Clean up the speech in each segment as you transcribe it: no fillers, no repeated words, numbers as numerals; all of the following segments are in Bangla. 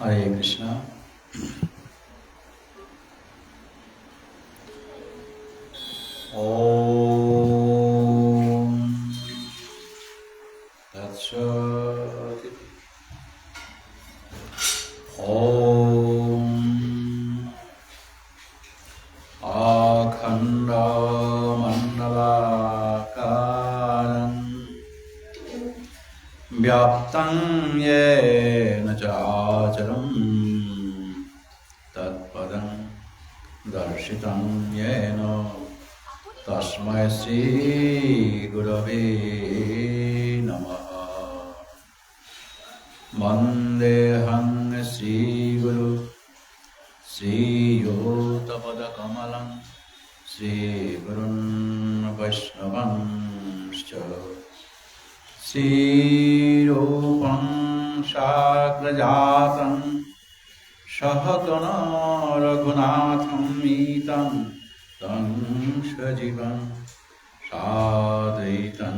Hare Krishna. Om Tat Sat. Om Akhanda Mandalakaram Vyaptam Yena Chacharam Tatpadam Darshitam Yena Tasmai Sri Gurave Namaha. Vandeham Sri Guru Sri Yotapada Kamalam Sri Gurun Vaishnavam Sri Rupam Shakrajatam Shahagana Raghunatham Mitam Tam Shajivam Sadaitam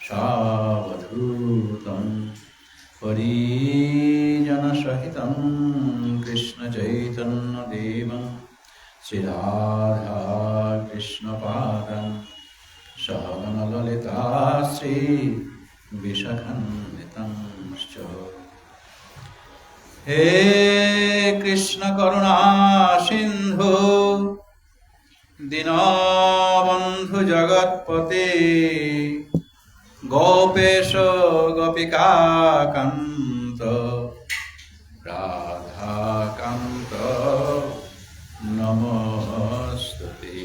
Savadhutam Parijana Sahitam Krishna Chaitanya Devam Sri Radha Krishna Padam Sahagana Lalita Sri Vishakhanvitam He Krishna Karuna Sindhu Dinabandhu Jagatpate Gopesha Gopika Kanta Radha Kanta Namostate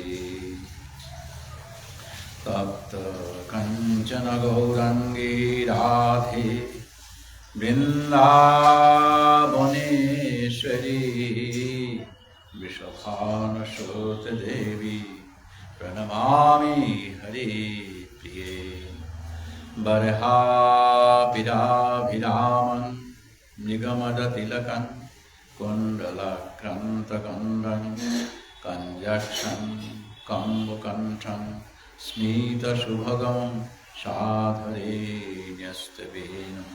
Tapta Kanchana Gaurangi Radhe Vrindavaneshwari Vrishabhana Sota Devi Pranamami Hari Priye Barha Vidabhidaman Nigamada Tilakan Kundala Kranta Kandan Kanjakshan Kambukantan Smita Shubhagam Shadhare Nyastavinam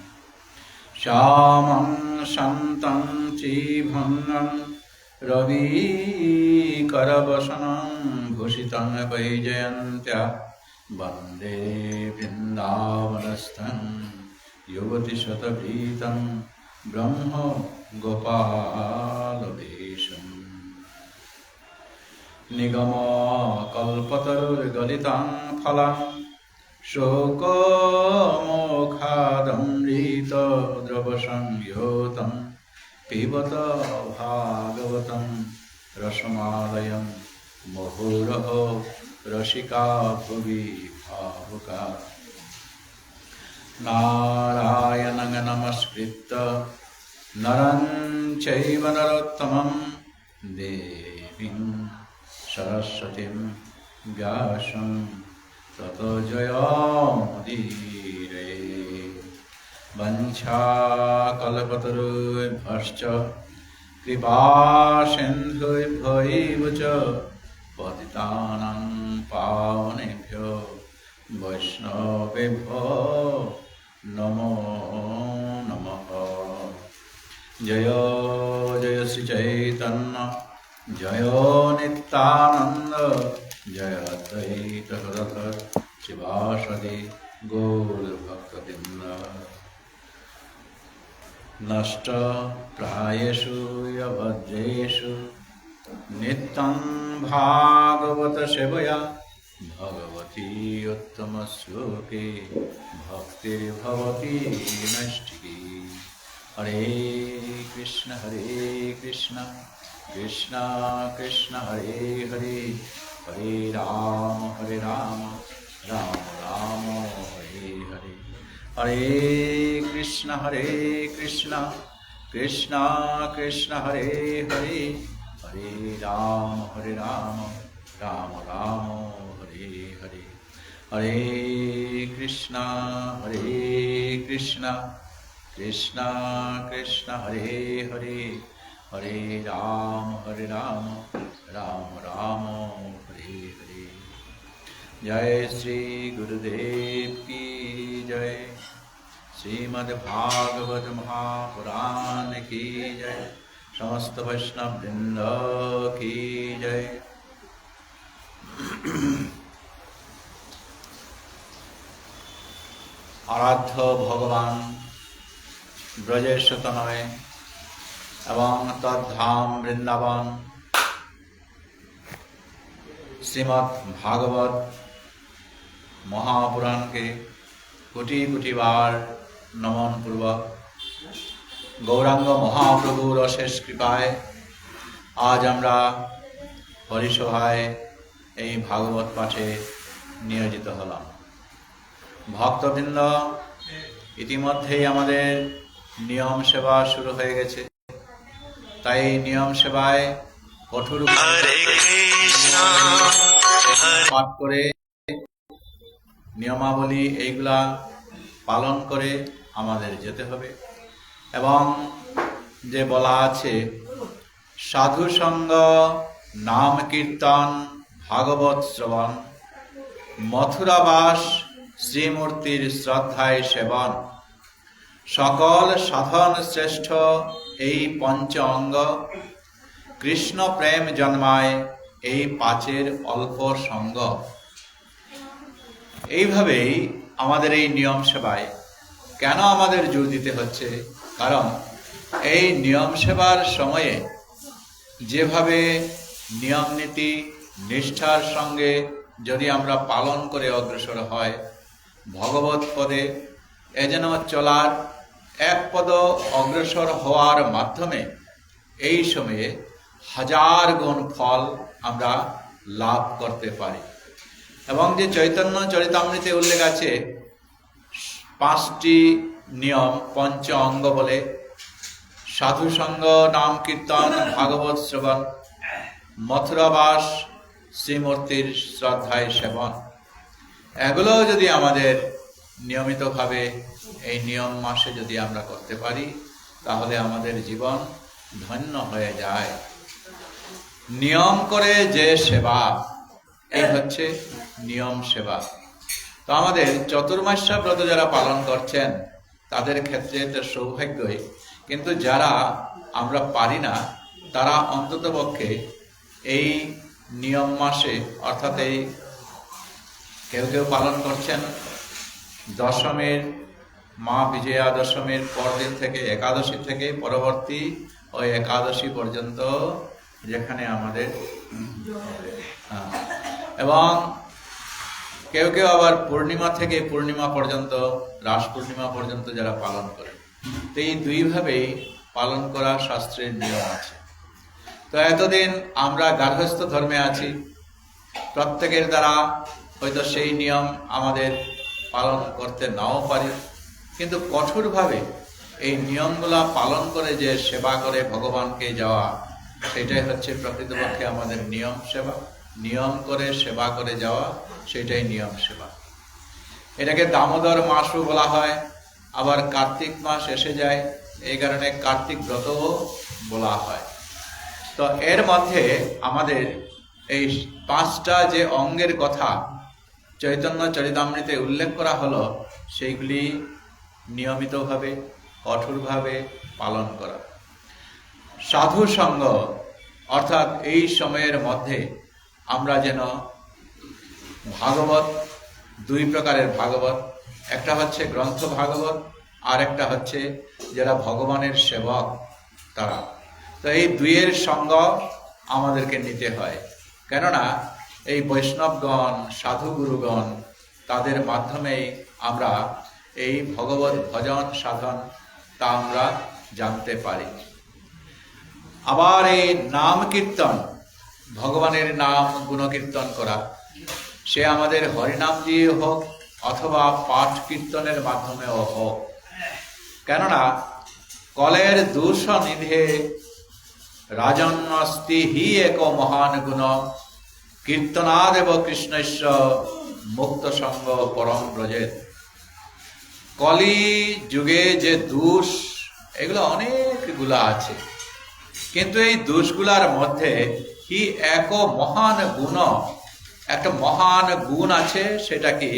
Shamam Shantam Chibhangam Ravi Karavasanam Bhushitam Vaijayantya Vande Vrindavanastham Yuvati Shatabritam Brahma Gopalavesham Nigama Kalpatarur Galitam Phalam Shoko Mokhadam Rita Dravasam Yotam Pibata Bhagavatam Rasamalayam Mohuraho Rashika Bhuvi Bhavuka Narayananga Namaskritta Naran Chaiva Narottamam Devim Saraswatim Vyasam Tato Jayamudire Vancha Kalapataru Bhascha Kripa Sindhu Bhaivacha Patitanam Pavanebhyo Vaishnavebhyo Namo Namaha Jaya Jaya Sri Chaitanya Jaya Nityananda Jaya Advaita Gadadhara Sivasadi Gaur Bhaktavinda Nashta Prayeshu Yavadreshu Nityam Bhagavata Sevaya Bhagavati Uttama Sloke Bhakti Bhavati Nashtiki Hare Krishna Krishna Krishna Hare Hare Hare Rama Rama Rama Hare Hare Hare Krishna Krishna Krishna Hare Hare Hare Rama Rama Rama Hare Hare Hare Krishna Krishna Krishna Hare Hare Hare Rama Rama Rama Hare Hare Jai Sri Gurudev Ki Jai Shrimad Bhagavat Mahapuran की जय। समस्त वैष्णव वृंद की जय। आराध्य भगवान ब्रजेश तनय एवं तद्धाम वृंदावन श्रीमद् भागवत महापुराण के कोटि कोटि बार नमन पूर्वक गौरांग महाप्रभुर अशेष कृपाय आज আমরা হরিসভায় এই ভাগবত পাঠে নিয়োজিত হলাম। ভক্তবৃন্দ, ইতিমধ্যেই আমাদের নিয়ম সেবা শুরু হয়ে গেছে, তাই নিয়ম সেবায় কঠোর পাঠ করে নিয়মাবলী এইগুলা পালন করে আমাদের যেতে হবে। এবং যে বলা আছে সাধু সঙ্গ, নাম কীর্তন, ভাগবত শ্রবণ, মথুরাবাস, শ্রীমূর্তির শ্রদ্ধায় সেবন, সকল সাধন শ্রেষ্ঠ এই পঞ্চ অঙ্গ, কৃষ্ণ প্রেম জন্মায় এই পাঁচের অল্প সঙ্গ। এইভাবেই আমাদের এই নিয়ম সেবায় কেন আমাদের জোর দিতে হচ্ছে? কারণ এই নিয়ম সেবার সময়ে যেভাবে নিয়ম নীতি নিষ্ঠার সঙ্গে যদি আমরা পালন করে অগ্রসর হয় ভগবত পদে, এ যেন চলার এক পদ অগ্রসর হওয়ার মাধ্যমে এই সময়ে হাজার গুণ ফল আমরা লাভ করতে পারি। এবং যে চৈতন্য চরিতামৃতে উল্লেখ আছে 5টি নিয়ম, পঞ্চ অঙ্গ বলে, সাধু সঙ্গ, নাম কীর্তন, ভাগবত শ্রবণ, মথুরাবাস, শ্রীমূর্তির শ্রদ্ধায় সেবন, এগুলো যদি আমাদের নিয়মিতভাবে এই নিয়ম মাসে যদি আমরা করতে পারি তাহলে আমাদের জীবন ধন্য হয়ে যায়। নিয়ম করে যে সেবা, এই হচ্ছে নিয়ম সেবা। তো আমাদের চতুর্মাস্যা ব্রত যারা পালন করছেন তাদের ক্ষেত্রে তো সৌভাগ্যই, কিন্তু যারা আমরা পারি না তারা অন্ততপক্ষে এই নিয়ম মাসে, অর্থাৎ এই কেউ কেউ পালন করছেন দশমীর, মা বিজয়া দশমীর পরদিন থেকে, একাদশী থেকে পরবর্তী ওই একাদশী পর্যন্ত, যেখানে আমাদের এবং কেউ কেউ আবার পূর্ণিমা থেকে পূর্ণিমা পর্যন্ত, রাস পূর্ণিমা পর্যন্ত যারা পালন করে। তো এই দুইভাবেই পালন করা শাস্ত্রের নিয়ম আছে। তো এতদিন আমরা গার্হস্থ্য ধর্মে আছি, প্রত্যেকের দ্বারা হয়তো সেই নিয়ম আমাদের পালন করতে নাও পারি, কিন্তু কঠোরভাবে এই নিয়মগুলা পালন করে যে সেবা করে ভগবানকে যাওয়া, সেটাই হচ্ছে প্রকৃতপক্ষে আমাদের নিয়ম সেবা। নিয়ম করে সেবা করে যাওয়া, সেটাই নিয়ম সেবা। এটাকে দামোদর মাসও বলা হয়, আবার কার্তিক মাস এসে যায়, এই কারণে কার্তিক ব্রতও বলা হয়। তো এর মধ্যে আমাদের এই 5টা যে অঙ্গের কথা চৈতন্য চরিতামৃতে উল্লেখ করা হলো, সেইগুলি নিয়মিতভাবে কঠোরভাবে পালন করা। সাধু সঙ্গ, অর্থাৎ এই সময়ের মধ্যে আমরা যেন ভাগবত, 2 প্রকারের ভাগবত, একটা হচ্ছে গ্রন্থ ভাগবত, আর একটা হচ্ছে যারা ভগবানের সেবক তারা। তো এই 2-এর সঙ্গ আমাদেরকে নিতে হয়, কেননা এই বৈষ্ণবগণ, সাধু গুরুগণ, তাদের মাধ্যমেই আমরা এই ভগবত ভজন সাধন তা আমরা জানতে পারি। আবার এই নাম কীর্তন, ভগবানের নাম গুণকীর্তন করা, সে আমাদের হরিনাম দিয়ে হোক অথবা পাঠ কীর্তনের মাধ্যমেও হোক, কেননা কলের দূষ নিধে রাজন্নস্তি হি এক মহান গুণ, কীর্তনাদেব কৃষ্ণস্য মুক্ত সঙ্গ পরম ব্রজেত। কলি যুগে যে দোষ, এগুলো অনেকগুলা আছে, কিন্তু এই দোষগুলার মধ্যে হি এক মহান গুণ, একটা মহান গুণ আছে, সেটা কি?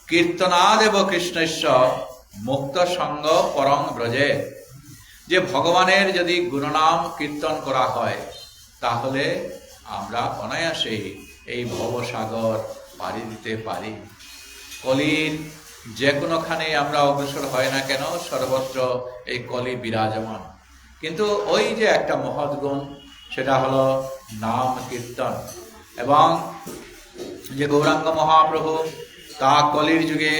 কীর্তনাদেব কৃষ্ণস্য মুক্ত সঙ্গ পরং ব্রজে, যে ভগবানের যদি গুণনাম কীর্তন করা হয় তাহলে আমরা অনায়াসেই এই ভবসাগর পাড়ি দিতে পারি। কলির যে কোনোখানে আমরা অগ্রসর হয় না কেন, সর্বত্র এই কলি বিরাজমান। কিন্তু ওই যে একটা মহৎ গুণ, সেটা হলো নাম কীর্তন। এবং যে গৌরাঙ্গ মহাপ্রভু তা কলির যুগে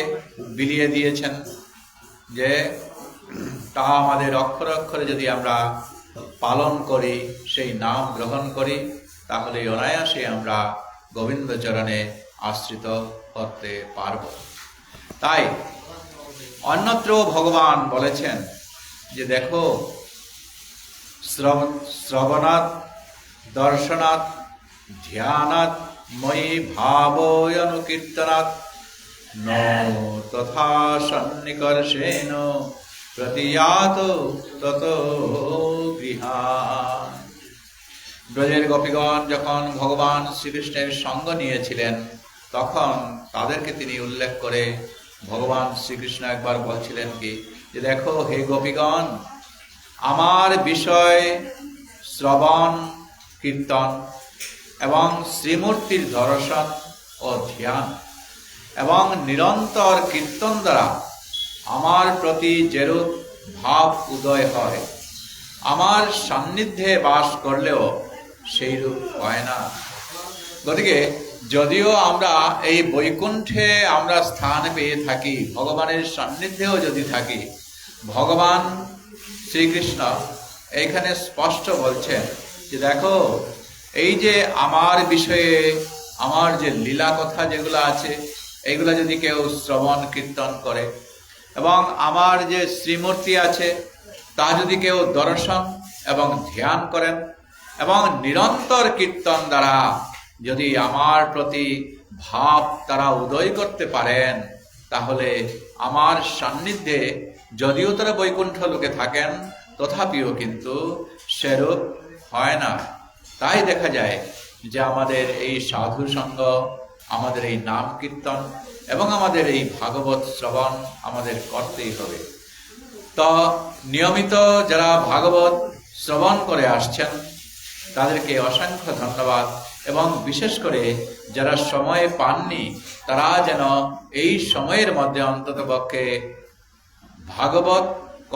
বিলিয়ে দিয়েছেন, যে তা আমাদের অক্ষরে অক্ষরে যদি আমরা পালন করি, সেই নাম গ্রহণ করি, তাহলে অনায়াসে আমরা গোবিন্দ চরণে আশ্রিত করতে পারব। তাই অন্যত্র ভগবান বলেছেন যে দেখো, শ্রবণাৎ দর্শনাৎ ধ্যানাৎ ময়ি ভাবয়নুকীর্তনাৎ ন তথা সন্নিকর্ষেণ প্রতিয়াত তত গৃহান। ব্রজের গোপীগণ যখন ভগবান শ্রীকৃষ্ণের সঙ্গ নিয়েছিলেন, তখন তাদেরকে তিনি উল্লেখ করে ভগবান শ্রীকৃষ্ণ একবার বলছিলেন কি, যে দেখো হে গোপীগণ, আমার বিষয় শ্রবণ কীর্তন এবং শ্রীমূর্তির দর্শন ও ধ্যান এবং নিরন্তর কীর্তন দ্বারা আমার প্রতি যেরূপ ভাব উদয় হয়, আমার সান্নিধ্যে বাস করলেও সেইরূপ হয় না। গতিকে যদিও আমরা এই বৈকুণ্ঠে আমরা স্থান পেয়ে থাকি, ভগবানের সান্নিধ্যেও যদি থাকি, ভগবান শ্রীকৃষ্ণ এইখানে স্পষ্ট বলছেন যে দেখো, এই যে আমার বিষয়ে আমার যে লীলা কথা যেগুলো আছে, এইগুলা যদি কেউ শ্রবণ কীর্তন করে, এবং আমার যে শ্রীমূর্তি আছে তা যদি কেউ দর্শন এবং ধ্যান করেন, এবং নিরন্তর কীর্তন দ্বারা যদি আমার প্রতি ভাব তারা উদয় করতে পারেন, তাহলে আমার সান্নিধ্যে যদিও তারা বৈকুণ্ঠ লোকে থাকেন, তথাপিও কিন্তু সেরূপ হয় না। তাই দেখা যায় যে আমাদের এই সাধু সঙ্গ, আমাদের এই নাম কীর্তন এবং আমাদের এই ভাগবত শ্রবণ আমাদের করতেই হবে। তো নিয়মিত যারা ভাগবত শ্রবণ করে আসছেন তাদেরকে অসংখ্য ধন্যবাদ, এবং বিশেষ করে যারা সময় পাননি তারা যেন এই সময়ের মধ্যে অন্ততপক্ষে ভাগবত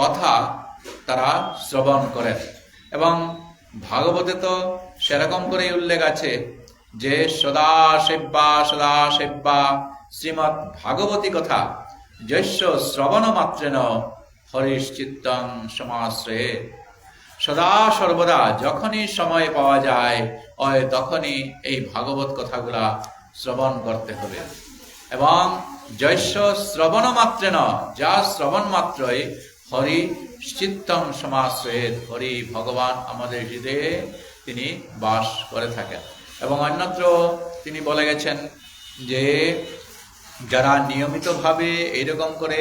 কথা তারা শ্রবণ করেন। এবং ভাগবতে তো সেরকম করেই উল্লেখ আছে যে সদা সেব্যা শ্রীমৎ ভাগবতী কথা যস্য শ্রবণ মাত্রেন হরিশ্চিত্তং সমাশ্রয়ে। সদা সর্বদা যখনই সময় পাওয়া যায় তখনই এই ভাগবত কথাগুলা শ্রবণ করতে হবে। এবং যস্য শ্রবণ মাত্রেন, যা শ্রবণ মাত্রই হরি চিত্তং সমাশ্রয়ে, হরি ভগবান আমাদের হৃদয়ে তিনি বাস করে থাকেন। এবং অন্যত্র তিনি বলে গেছেন যে যারা নিয়মিতভাবে এইরকম করে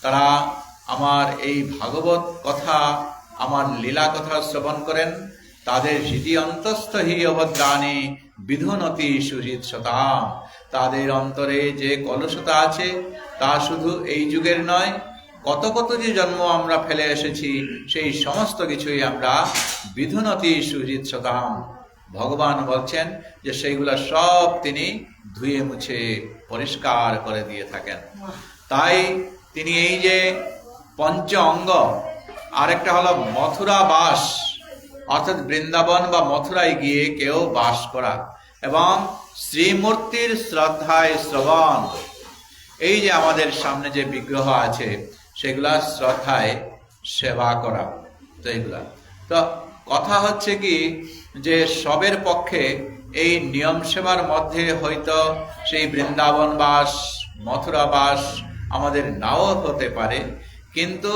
তারা আমার এই ভাগবত কথা, আমার লীলা কথা শ্রবণ করেন, তাদের হৃদি অন্তস্থ হি অভদ্রাণী বিধুনতি সুহৃদ শতাম। তাদের অন্তরে যে কলুষতা আছে তা শুধু এই যুগের নয়, কত কত যে জন্ম আমরা ফেলে এসেছি, সেই সমস্ত কিছুই আমরা বিধুনতি সুহৃদ শতাম, ভগবান বলছেন যে সেইগুলা সব তিনি ধুয়ে মুছে পরিষ্কার করে দিয়ে থাকেন। তাই তিনি এই যে পঞ্চ অঙ্গ, আরেকটা হলো মথুরা বাস, অর্থাৎ বৃন্দাবন বা মথুরায় গিয়ে কেউ বাস করা, এবং শ্রীমূর্তির শ্রদ্ধায় শ্রবণ, এই যে আমাদের সামনে যে বিগ্রহ আছে সেগুলা শ্রদ্ধায় সেবা করা। তো এইগুলা তো কথা হচ্ছে কি, যে সবের পক্ষে এই নিয়ম সেবার মধ্যে হয়তো সেই বৃন্দাবন বাস, মথুরা বাস আমাদের নাও হতে পারে, কিন্তু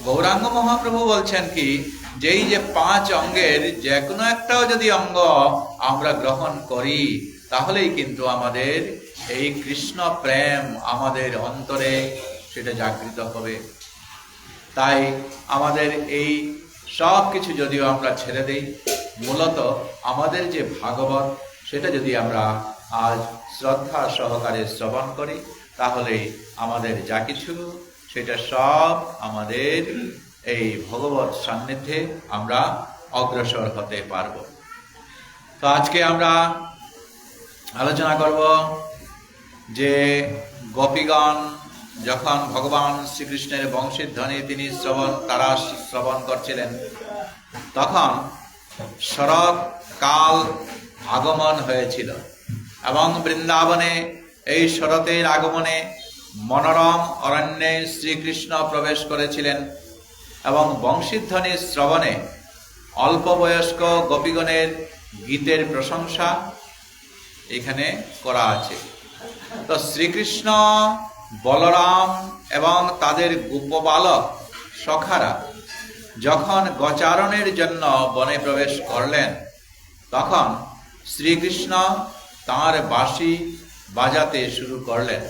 গৌরাঙ্গ মহাপ্রভু বলছেন কি, যেই যে 5 অঙ্গের যে কোনো একটাও যদি অঙ্গ আমরা গ্রহণ করি, তাহলেই কিন্তু আমাদের এই কৃষ্ণ প্রেম আমাদের অন্তরে সেটা জাগৃত হবে। তাই আমাদের এই সব কিছু যদিও আমরা ছেড়ে দেই, মূলত আমাদের যে ভাগবত সেটা যদি আমরা আজ শ্রদ্ধা সহকারে শ্রবণ করি, তাহলে আমাদের যা কিছু সেটা সব আমাদের এই ভগবত সান্নিধ্যে আমরা অগ্রসর হতে পারব। তো আজকে আমরা আলোচনা করব যে গোপীগণ যখন ভগবান শ্রীকৃষ্ণের বংশের ধ্বনি তারা শ্রবণ করছিলেন, তখন শরৎ কাল আগমন হয়েছিল এবং বৃন্দাবনে এই শরতের আগমনে মনোরম অরণ্যে শ্রীকৃষ্ণ প্রবেশ করেছিলেন এবং বংশীধ্বনি শ্রবণে অল্প বয়স্ক গোপীগণের গীতের প্রশংসা এখানে করা আছে। তো শ্রীকৃষ্ণ, বলরাম এবং তাদের গোপবালক সখারা যখন গোচারণের জন্য বনে প্রবেশ করলেন, তখন শ্রীকৃষ্ণ তাঁর বাঁশি বাজাতে শুরু করলেন।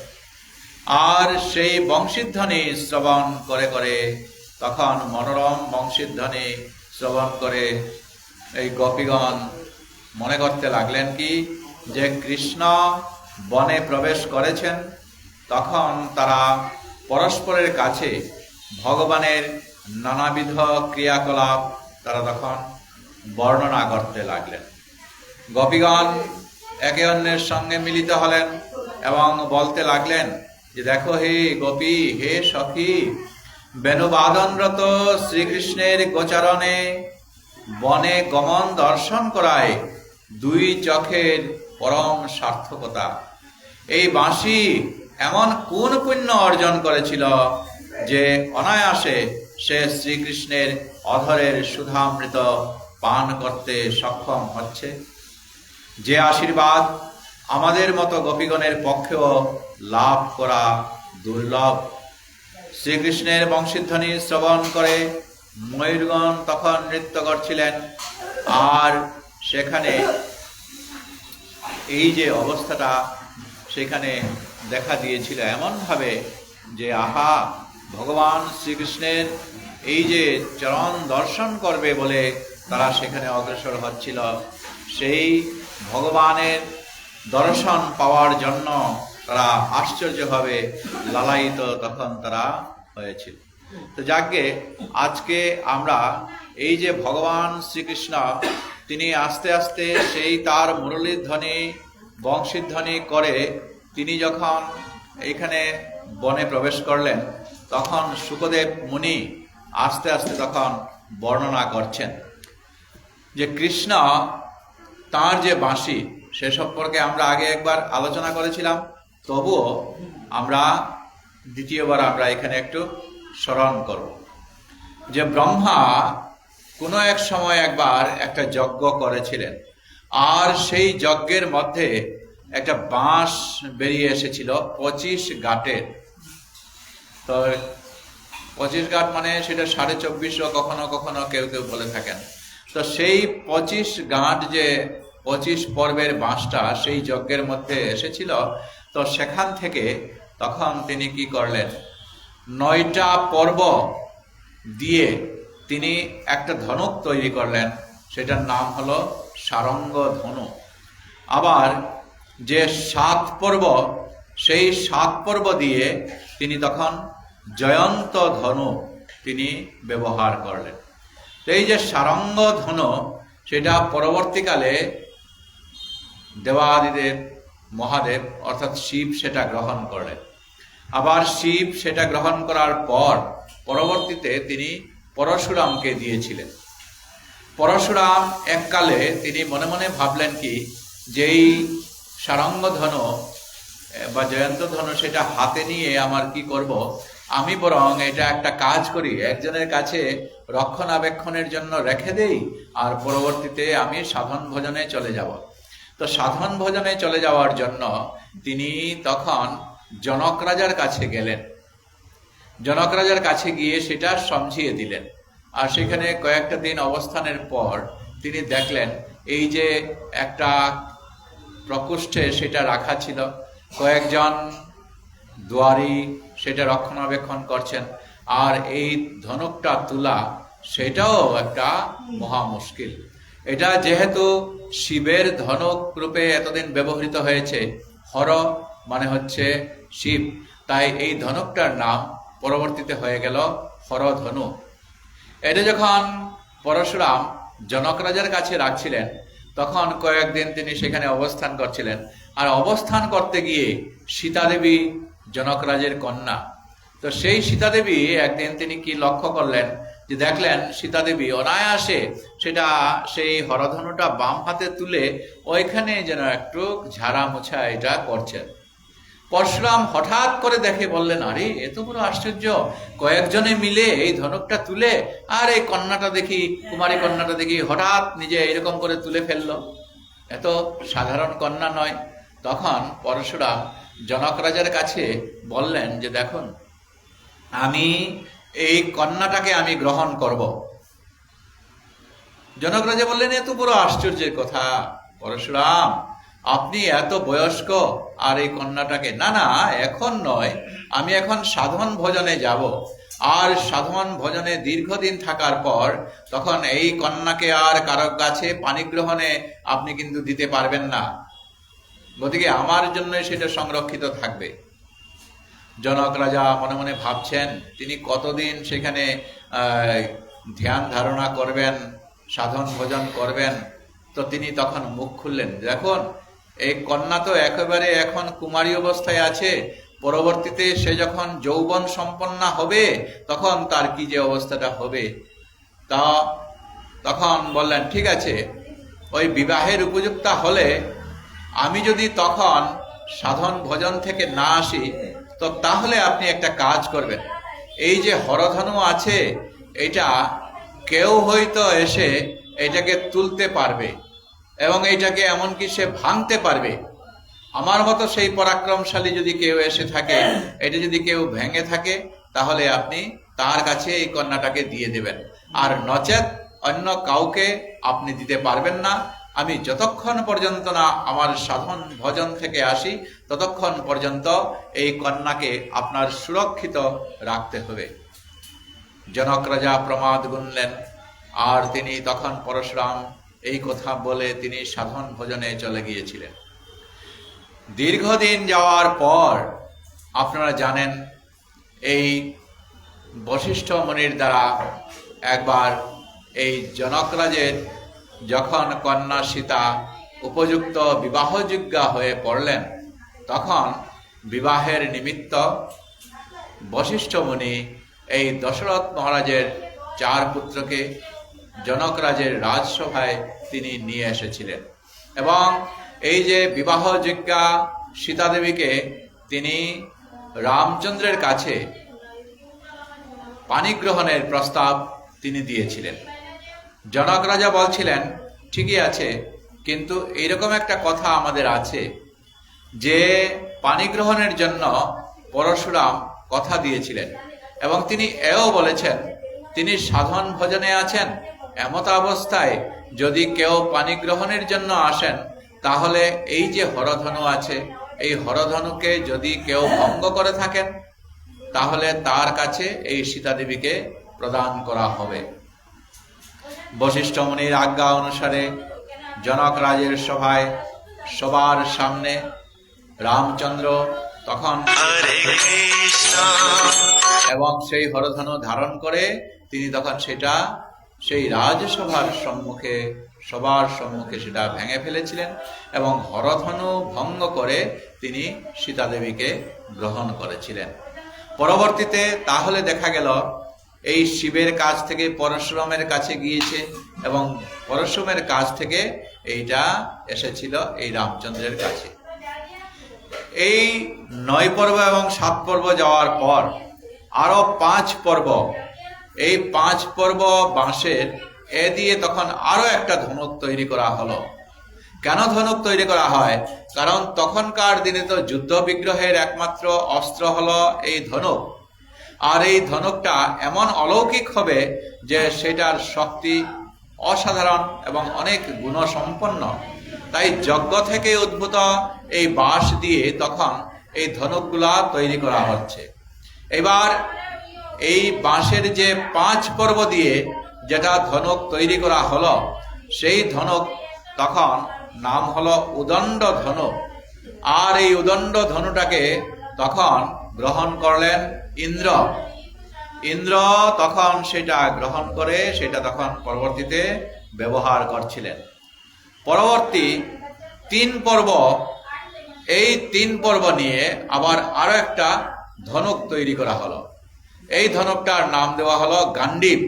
আর সেই বংশীধ্বনি শ্রবণ করে করে তখন মনোরম বংশীধ্বনি শ্রবণ করে এই গোপীগণ মনে করতে লাগলেন কি যে কৃষ্ণ বনে প্রবেশ করেছেন। তখন তারা পরস্পরের কাছে ভগবানের নানাবিধ ক্রিয়াকলাপ তারা তখন বর্ণনা করতে লাগলেন। গোপীগণ একে অন্যের সঙ্গে মিলিত হলেন এবং বলতে লাগলেন যে দেখো হে গোপী, হে সখী, বেণুবাদনরত শ্রীকৃষ্ণের গোচারণে বনে গমন দর্শন করায় দুই চোখের পরম সার্থকতা। এই বাঁশি এমন কোন পুণ্য অর্জন করেছিল যে অনায়াসে সে শ্রীকৃষ্ণের অধরের সুধামৃত পান করতে সক্ষম হচ্ছে, যে আশীর্বাদ আমাদের মতো গোপীগণের পক্ষেও লাভ করা দুর্লভ। শ্রীকৃষ্ণের বংশীধ্বনি শ্রবণ করে ময়ূরগণ তখন নৃত্য করছিলেন। আর সেখানে এই যে অবস্থাটা সেখানে দেখা দিয়েছিল এমনভাবে যে আহা, ভগবান শ্রীকৃষ্ণের এই যে চরণ দর্শন করবে বলে তারা সেখানে অগ্রসর হচ্ছিল। সেই ভগবানের দর্শন পাওয়ার জন্য তারা আশ্চর্যভাবে লালায়িত তখন তারা হয়েছিল। তো যাকে আজকে আমরা এই যে ভগবান শ্রীকৃষ্ণ তিনি আস্তে আস্তে সেই তার মুরলীর ধ্বনি বংশীধ্বনি করে তিনি যখন এইখানে বনে প্রবেশ করলেন, তখন শুকদেব মুনি আস্তে আস্তে তখন বর্ণনা করছেন যে কৃষ্ণ তার যে বাঁশি সে সম্পর্কে আমরা আগে একবার আলোচনা করেছিলাম, তবুও আমরা দ্বিতীয়বার আমরা এখানে একটু স্মরণ করব যে ব্রহ্মা কোনো এক সময় একবার একটা যজ্ঞ করেছিলেন, আর সেই যজ্ঞের মধ্যে একটা বাঁশ বেরিয়ে এসেছিল 25 গাঁটের। তো 25 গাঁট মানে সেটা 24.5 কখনো কখনো কেউ কেউ বলে থাকেন। তো সেই 25 গাঁট যে 25 পর্বের বাঁশটা সেই যজ্ঞের মধ্যে এসেছিল, তো সেখান থেকে তখন তিনি কি করলেন, 9টা পর্ব দিয়ে তিনি একটা ধনুক তৈরি করলেন, সেটার নাম হলো সারঙ্গ ধনু। আবার যে 7 পর্ব, সেই 7 পর্ব দিয়ে তিনি তখন জয়ন্ত ধনু তিনি ব্যবহার করলেন। এই যে সারঙ্গ ধনু সেটা পরবর্তীকালে দেবাদিদেব মহাদেব অর্থাৎ শিব সেটা গ্রহণ করলেন। আবার শিব সেটা গ্রহণ করার পর পরবর্তীতে তিনি পরশুরামকে দিয়েছিলেন। পরশুরাম এককালে তিনি মনে মনে ভাবলেন কি যেই সারঙ্গ ধনু বা জয়ন্ত ধনু সেটা হাতে নিয়ে আমার কি করব, আমি বরং এটা একটা কাজ করি, একজনের কাছে রক্ষণাবেক্ষণের জন্য রেখে দেই, আর পরবর্তীতে আমি সাধন ভোজনে চলে যাব। তো সাধন ভোজনে চলে যাওয়ার জন্য তিনি তখন জনক রাজার কাছে গেলেন। জনক রাজার কাছে গিয়ে সেটা সমঝিয়ে দিলেন। আর সেখানে কয়েকটা দিন অবস্থানের পর তিনি দেখলেন এই যে একটা প্রকোষ্ঠে সেটা রাখা ছিল, কয়েকজন দুয়ারি সেটা রক্ষণাবেক্ষণ করছেন, আর এই ধনুকটা তোলা সেটাও একটা মহা মুশকিল। এটা যেহেতু শিবের ধনুক রূপে এতদিন ব্যবহৃত হয়েছে, হর মানে হচ্ছে শিব, তাই এই ধনুকটার নাম পরবর্তীতে হয়ে গেল হরধনু। এটা যখন পরশুরাম জনক রাজার কাছে রাখছিলেন, তখন কয়েকদিন তিনি সেখানে অবস্থান করছিলেন। আর অবস্থান করতে গিয়ে সীতাদেবী জনক রাজের কন্যা, তো সেই সীতাদেবী একদিন তিনি কি লক্ষ্য করলেন, যে দেখলেন সীতাদেবী অনায়াসে সেই হরধনুটা বাম হাতে তুলে ওইখানে যেন একটু ঝাড়া মোছা এটা করছেন। পরশুরাম হঠাৎ করে দেখে বললেন, আরে এত বড় আশ্চর্য, কয়েকজনে মিলে এই ধনুকটা তুলে, আর এই কন্যাটা দেখি, কুমারী কন্যাটা দেখি হঠাৎ নিজে এরকম করে তুলে ফেললো, এত সাধারণ কন্যা নয়। তখন পরশুরাম জনক রাজার কাছে বললেন যে দেখুন, আমি এই কন্যাটাকে আমি গ্রহণ করব। জনক রাজা বললেন, এত বড় আশ্চর্যের কথা পরশুরাম, আপনি এত বয়স্ক আর এই কন্যাটাকে, না না এখন নয়, আমি এখন সাধন ভোজনে যাব, আর সাধন ভোজনে দীর্ঘদিন থাকার পর তখন এই কন্যাকে আর কারো কাছে পানি গ্রহণে আপনি কিন্তু দিতে পারবেন না, গতিকে আমার জন্য সেটা সংরক্ষিত থাকবে। জনক রাজা মনে মনে ভাবছেন তিনি কতদিন সেখানে ধ্যান ধারণা করবেন, সাধন ভোজন করবেন। তো তিনি তখন মুখ খুললেন, দেখুন এই কন্যা তো একেবারে এখন কুমারী অবস্থায় আছে, পরবর্তীতে সে যখন যৌবন সম্পন্ন হবে তখন তার কি যে অবস্থাটা হবে। তা তখন বললেন, ঠিক আছে, ওই বিবাহের উপযুক্ত হলে আমি যদি তখন সাধন ভোজন থেকে না আসি, তো তাহলে আপনি একটা কাজ করবেন, এই যে হরধনু আছে এটা কেউ হয়তো এসে এটাকে তুলতে পারবে এবং এইটাকে এমনকি সে ভাঙতে পারবে। আমার মতো সেই পরাক্রমশালী যদি কেউ এসে থাকে, এটা যদি কেউ ভেঙে থাকে, তাহলে আপনি তার কাছে এই কন্যাটাকে দিয়ে দেবেন, আর নচেত অন্য কাউকে আপনি দিতে পারবেন না। আমি যতক্ষণ পর্যন্ত না আমার সাধন ভজন থেকে আসি ততক্ষণ পর্যন্ত এই কন্যাকে আপনার সুরক্ষিত রাখতে হবে। জনক রাজা প্রমাদ গুনলেন, আর তিনি তখন পরশুরাম এই কথা বলে তিনি সাধন ভোজনে চলে গিয়েছিলেন। দীর্ঘদিন যাওয়ার পর আপনারা জানেন, এই বশিষ্ঠ মুনির দ্বারা একবার এই জনক রাজের যখন কন্যা সীতা উপযুক্ত বিবাহযোগ্যা হয়ে পড়লেন, তখন বিবাহের নিমিত্ত বশিষ্ঠ মুনি এই দশরথ মহারাজের 4 পুত্রকে জনক রাজের রাজসভায় তিনি নিয়ে এসেছিলেন, এবং এই যে বিবাহযোগ্যা সীতা দেবীকে তিনি রামচন্দ্রের কাছে পানি গ্রহণের প্রস্তাব তিনি দিয়েছিলেন। জনক রাজা বলছিলেন, ঠিকই আছে, কিন্তু এইরকম একটা কথা আমাদের আছে যে পানি গ্রহণের জন্য পরশুরাম কথা দিয়েছিলেন, এবং তিনি এও বলেছেন তিনি সাধন ভজনে আছেন, এমত অবস্থায় যদি কেউ পানি গ্রহণের জন্য আসেন, তাহলে এই যে হরধনু আছে, এই হরধনুকে যদি কেউ ভঙ্গ করে থাকেন, তাহলে তার কাছে এই সীতা দেবীকে প্রদান করা হবে। বশিষ্ঠ মুনির আজ্ঞা অনুসারে জনক রাজের সভায় সবার সামনে রামচন্দ্র তখন এবং সেই হরধনু ধারণ করে তিনি তখন সেই রাজসভার সম্মুখে সবার সম্মুখে সেটা ভেঙে ফেলেছিলেন, এবং হরধনু ভঙ্গ করে তিনি সীতা দেবীকে গ্রহণ করেছিলেন। পরবর্তীতে তাহলে দেখা গেল এই শিবের কাছ থেকে পরশুরামের কাছে গিয়েছে, এবং পরশুরামের কাছ থেকে এইটা এসেছিল এই রামচন্দ্রের কাছে। এই 9 পর্ব এবং 7 পর্ব যাওয়ার পর আরো 5 পর্ব, এই 5 পর্ব বাঁশের এ দিয়ে তখন আরো একটা ধনুক তৈরি করা হলো। কেন ধনুক তৈরি করা হয়? কারণ তখনকার দিনে তো যুদ্ধ বিগ্রহের একমাত্র অস্ত্র হলো এই ধনুক, আর এই ধনুকটা এমন অলৌকিক হবে যে সেটার শক্তি অসাধারণ এবং অনেক গুণসম্পন্ন। তাই যজ্ঞ থেকে উদ্ভূত এই বাঁশ দিয়ে তখন এই ধনুকগুলা তৈরি করা হচ্ছে। এবার এই বাঁশের যে 5 পর্ব দিয়ে যেটা ধনুক তৈরি করা হলো, সেই ধনুক তখন নাম হলো উদণ্ড ধনুক। আর এই উদণ্ড ধনুটাকে তখন গ্রহণ করলেন ইন্দ্র ইন্দ্র তখন সেটা গ্রহণ করে সেটা তখন পরবর্তীতে ব্যবহার করছিলেন। পরবর্তী 3 পর্ব, এই 3 পর্ব নিয়ে আবার আরো একটা ধনুক তৈরি করা হলো। এই ধনুকটার নাম দেওয়া হলো গান্ডীব।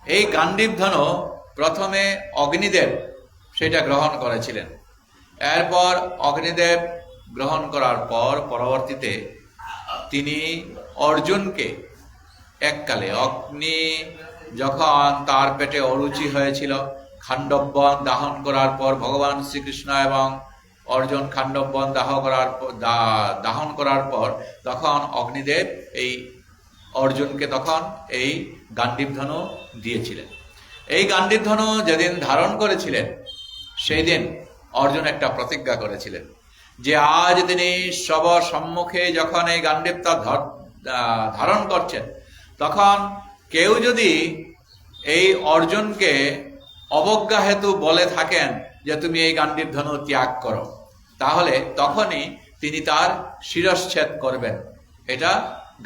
এই গান্ডীব ধনু প্রথমে অগ্নিদেব সেটা গ্রহণ করেছিলেন। এরপর অগ্নিদেব গ্রহণ করার পর পরবর্তীতে তিনি অর্জুনকে এককালে অগ্নি যখন তার পেটে অরুচি হয়েছিল, খাণ্ডববন দাহন করার পর ভগবান শ্রীকৃষ্ণ এবং অর্জুন খাণ্ডববন দাহন করার পর তখন অগ্নিদেব এই অর্জুনকে তখন এই গান্ডীব ধনু দিয়েছিলেন। এই গান্ডীব ধনু যেদিন ধারণ করেছিলেন সেই দিন অর্জুন একটা প্রতিজ্ঞা করেছিলেন যে আজ তিনি সব সম্মুখে যখন এই গান্ডীবটা ধারণ করছেন তখন কেউ যদি এই অর্জুনকে অবজ্ঞা হেতু বলে থাকেন যে তুমি এই গান্ডীব ধনু ত্যাগ করো, তাহলে তখনই তিনি তার শিরশ্ছেদ করবেন। এটা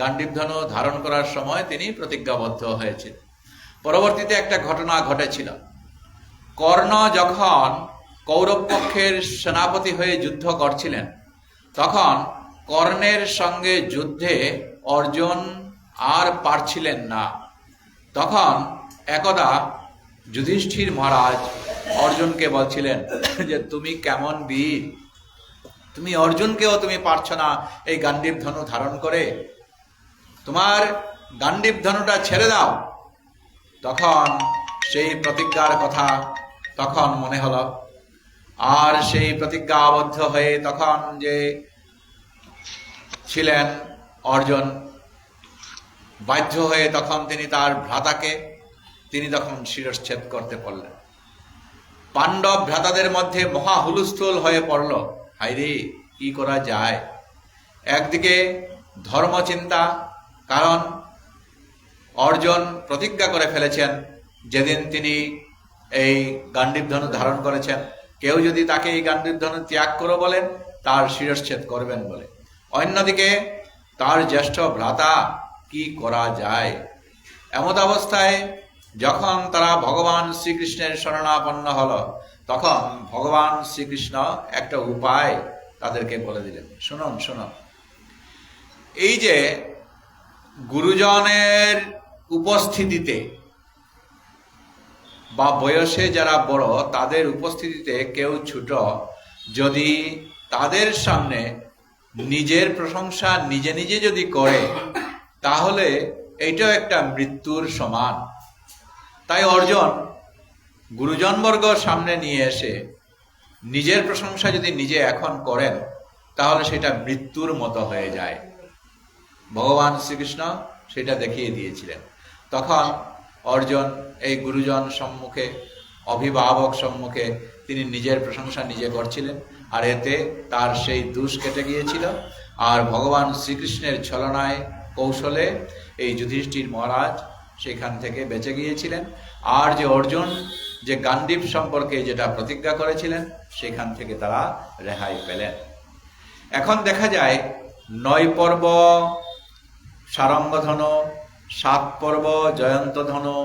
গান্ডীব ধনু ধারণ করার সময় তিনি প্রতিজ্ঞাবদ্ধ হয়েছেন। পরবর্তীতে একটা ঘটনা ঘটেছিল। কর্ণ যখন কৌরব পক্ষের সেনাপতি হয়ে যুদ্ধ করছিলেন তখন কর্ণের সঙ্গে যুদ্ধে অর্জুন আর পারছিলেন না। তখন একদা যুধিষ্ঠির মহারাজ অর্জুনকে বলছিলেন যে তুমি কেমন বীর, তুমি অর্জুনকেও তুমি পারছ না এই গান্ডীব ধনু ধারণ করে, তোমার গান্ডীব ধনুটা ছেড়ে দাও। তখন সেই প্রতিজ্ঞার কথা তখন মনে হলো, আর সেই প্রতিজ্ঞা আবদ্ধ হয়ে তখন যে ছিলেন অর্জুন বাধ্য হয়ে তখন তিনি তার ভ্রাতাকে তিনি তখন শিরশ্ছেদ করতে পারলেন। পাণ্ডব ভ্রাতাদের মধ্যে মহা হুলস্থুল হয়ে পড়ল, হায়রে কি করা যায়। একদিকে ধর্মচিন্তা, কারণ অর্জুন প্রতিজ্ঞা করে ফেলেছেন যেদিন তিনি এই গান্ডীব ধনু ধারণ করেছেন কেউ যদি তাকে এই গান্ডীব ধনু ত্যাগ করো বলেন তার শিরশ্ছেদ করবেন বলে। অন্যদিকে তার জ্যেষ্ঠ ভ্রাতা, কি করা যায়। এমত অবস্থায় যখন তারা ভগবান শ্রীকৃষ্ণের শরণাপন্ন হলো তখন ভগবান শ্রীকৃষ্ণ একটা উপায় তাদেরকে বলে দিলেন, শুনুন শুনুন। এই যে গুরুজনের উপস্থিতিতে বা বয়সে যারা বড় তাদের উপস্থিতিতে কেউ ছোট যদি তাদের সামনে নিজের প্রশংসা নিজে নিজে যদি করে তাহলে এইটাও একটা মৃত্যুর সমান। তাই অর্জুন গুরুজনবর্গ সামনে নিয়ে এসে নিজের প্রশংসা যদি নিজে এখন করেন তাহলে সেটা মৃত্যুর মতো হয়ে যায়। ভগবান শ্রীকৃষ্ণ সেটা দেখিয়ে দিয়েছিলেন। তখন অর্জুন এই গুরুজন সম্মুখে, অভিভাবক সম্মুখে তিনি নিজের প্রশংসা নিজে করছিলেন, আর এতে তার সেই দোষ কেটে গিয়েছিল। আর ভগবান শ্রীকৃষ্ণের ছলনায় কৌশলে এই যুধিষ্ঠির মহারাজ সেখান থেকে বেঁচে গিয়েছিলেন। আর যে অর্জুন যে গান্ডীব সম্পর্কে যেটা প্রতিজ্ঞা করেছিলেন সেখান থেকে তারা রেহাই পেলেন। এখন দেখা যায় 9 পর্ব সারঙ্গ ধনু, 7 পর্ব জয়ন্ত ধনু,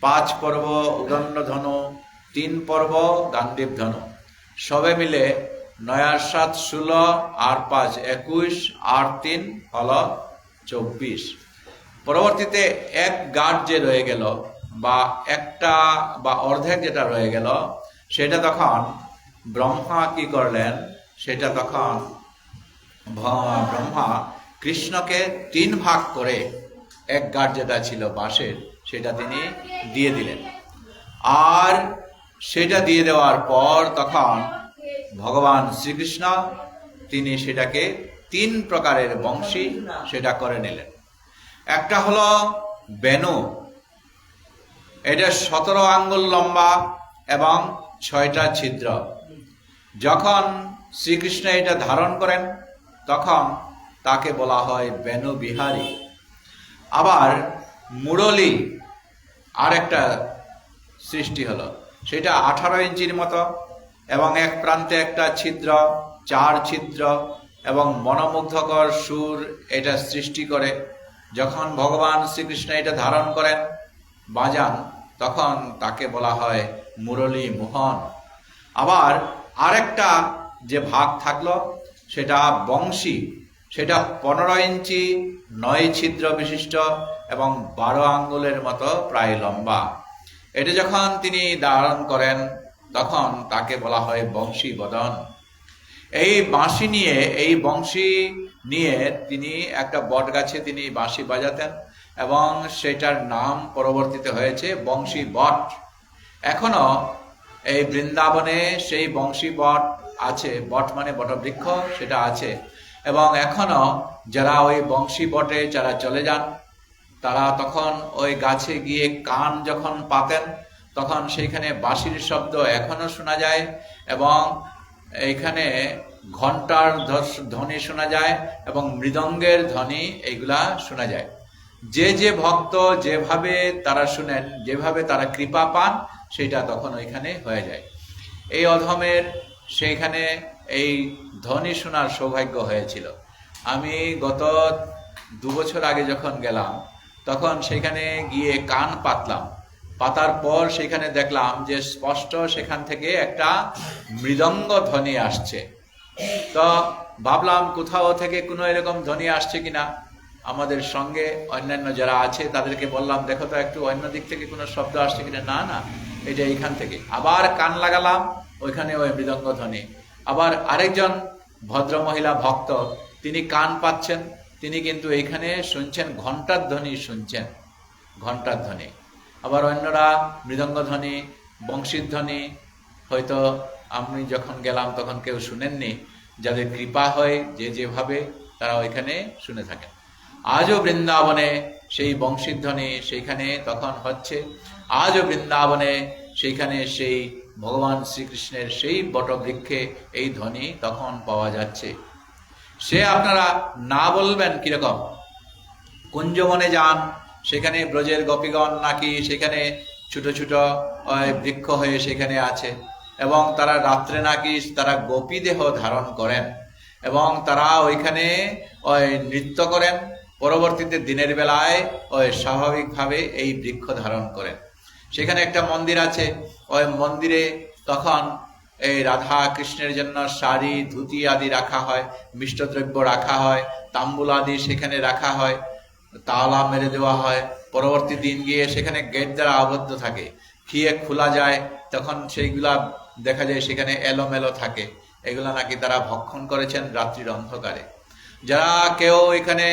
5 পর্ব উদণ্ড ধনু, 3 পর্ব গান্ডীব ধনু, সবে মিলে 9 আর 7 16 আর 5 21 আর 3 হলো 24। পরবর্তীতে এক গাঁট যে রয়ে গেল বা একটা বা অর্ধেক যেটা রয়ে গেল সেটা তখন ব্রহ্মা কি করলেন, সেটা তখন ব্রহ্মা কৃষ্ণকে 3 ভাগ করে এক গাঁট যেটা ছিল বাঁশের সেটা তিনি দিয়ে দিলেন। আর সেটা দিয়ে দেওয়ার পর তখন ভগবান শ্রীকৃষ্ণ তিনি সেটাকে 3 প্রকারের বংশী সেটা করে নিলেন। একটা হলো বেনু, এটা 17 আঙ্গুল লম্বা এবং 6টা ছিদ্র। যখন শ্রীকৃষ্ণ এটা ধারণ করেন তখন তাকে বলা হয় বেনু বিহারী। আবার মুরলী আর একটা সৃষ্টি হলো, সেটা 18 ইঞ্চির মতো এবং এক প্রান্তে একটা ছিদ্র, 4 ছিদ্র এবং মনোমুগ্ধকর সুর এটা সৃষ্টি করে। যখন ভগবান শ্রীকৃষ্ণ এটা ধারণ করেন বাজান, তখন তাকে বলা হয় মুরলী মোহন। আবার আরেকটা যে ভাগ থাকলো সেটা বংশী, সেটা 15 ইঞ্চি 9 ছিদ্র বিশিষ্ট এবং 12 আঙ্গুলের মতো প্রায় লম্বা। এটা যখন তিনি ধারণ করেন তখন তাকে বলা হয় বংশী বদন। এই বাঁশি নিয়ে, এই বংশী নিয়ে তিনি একটা বট গাছে তিনি বাঁশি বাজাতেন এবং সেটার নাম পরবর্তীতে হয়েছে বংশী বট। এখনো এই বৃন্দাবনে সেই বংশী বট আছে, বট মানে বটবৃক্ষ, সেটা আছে। এবং এখনো যারা ওই বংশী বটে যারা চলে যান, তারা তখন ওই গাছে গিয়ে কান যখন পাতেন তখন সেইখানে বাঁশির শব্দ এখনো শোনা যায় এবং এইখানে ঘন্টার ধ্বনি শোনা যায় এবং মৃদঙ্গের ধ্বনি এইগুলা শোনা যায়। যে যে ভক্ত যেভাবে তারা শুনেন, যেভাবে তারা কৃপা পান, সেটা তখন ওইখানে হয়ে যায়। এই অধমের সেইখানে এই ধ্বনি শোনার সৌভাগ্য হয়েছিল। আমি গত 2 বছর আগে যখন গেলাম তখন সেখানে গিয়ে কান পাতলাম, পাতার পর সেখানে দেখলাম যে স্পষ্ট সেখান থেকে একটা মৃদঙ্গ ধ্বনি আসছে। তো ভাবলাম কোথাও থেকে কোনো এরকম ধ্বনি আসছে কিনা। আমাদের সঙ্গে অন্যান্য যারা আছে তাদেরকে বললাম, দেখো তো একটু অন্য দিক থেকে কোনো শব্দ আসছে কিনা। না না, এটা এইখান থেকে। আবার কান লাগালাম, ওইখানে ওই মৃদঙ্গ ধ্বনি। আবার আরেকজন ভদ্র মহিলা ভক্ত, তিনি কান পাচ্ছেন, তিনি কিন্তু এইখানে শুনছেন ঘন্টার ধ্বনি, শুনছেন ঘন্টার ধ্বনি। আবার অন্যরা মৃদঙ্গ ধ্বনি, বংশীর ধ্বনি হয়তো আমি যখন গেলাম তখন কেউ শুনেননি। যাদের কৃপা হয় যে যেভাবে তারা ওইখানে শুনে থাকেন। আজও বৃন্দাবনে সেই বংশীর ধ্বনি সেইখানে তখন হচ্ছে। আজও বৃন্দাবনে সেইখানে সেই ভগবান শ্রীকৃষ্ণের সেই বটবৃক্ষে এই ধ্বনি তখন পাওয়া যাচ্ছে। সে আপনারা না বলবেন কিরকম, কুঞ্জবনে যান, সেখানে ব্রজের গোপীগণ নাকি সেখানে ছোট ছোট বৃক্ষ হয়ে সেখানে আছে এবং তারা রাত্রে নাকি তারা গোপী দেহ ধারণ করেন এবং তারা ওইখানে নৃত্য করেন। পরবর্তীতে দিনের বেলায় ওই স্বাভাবিকভাবে এই বৃক্ষ ধারণ করেন। সেখানে একটা মন্দির আছে, ওই মন্দিরে তখন এই রাধা কৃষ্ণের জন্য শাড়ি ধুতি আদি রাখা হয়, মিষ্টদ্রব্য রাখা হয়, তাম্বুল আদি সেখানে রাখা হয়, তালা মেরে দেওয়া হয়। পরবর্তী দিন গিয়ে সেখানে গেট দ্বারা আবদ্ধ থাকে, খিয়ে খোলা যায়, তখন সেইগুলা দেখা যায় সেখানে এলোমেলো থাকে। এগুলা নাকি তারা ভক্ষণ করেছেন রাত্রির অন্ধকারে। যারা কেউ এখানে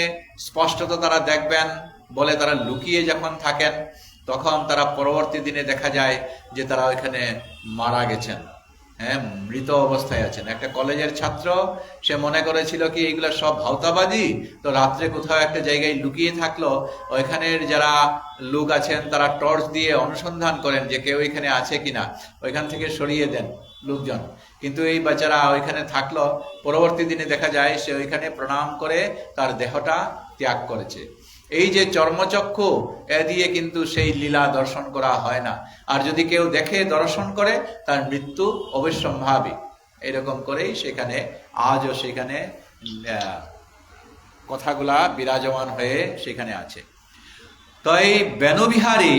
স্পষ্টত তারা দেখবেন বলে তারা লুকিয়ে যখন থাকেন, তখন তারা পরবর্তী দিনে দেখা যায় যে তারা ওইখানে মারা গেছেন, হ্যাঁ, মৃত অবস্থায় আছেন। একটা কলেজের ছাত্র, সে মনে করেছিল কি এইগুলা সব ভাওতাবাজি, তো রাত্রে কোথাও একটা জায়গায় লুকিয়ে থাকলো। ওইখানের যারা লোক আছেন তারা টর্চ দিয়ে অনুসন্ধান করেন যে কেউ এখানে আছে কিনা, ওইখান থেকে সরিয়ে দেন লোকজন। কিন্তু এই বাচ্চারা ওইখানে থাকলো, পরবর্তী দিনে দেখা যায় সে ওইখানে প্রণাম করে তার দেহটা ত্যাগ করেছে। এই যে চর্মচক্ষু, এ দিয়ে কিন্তু সেই লীলা দর্শন করা হয় না। আর যদি কেউ দেখে দর্শন করে, তার মৃত্যু অবশ্যম্ভাবী। এরকম করেই সেখানে আজও সেখানে কথাগুলা বিরাজমান হয়ে সেখানে আছে। তো এই বেণুবিহারী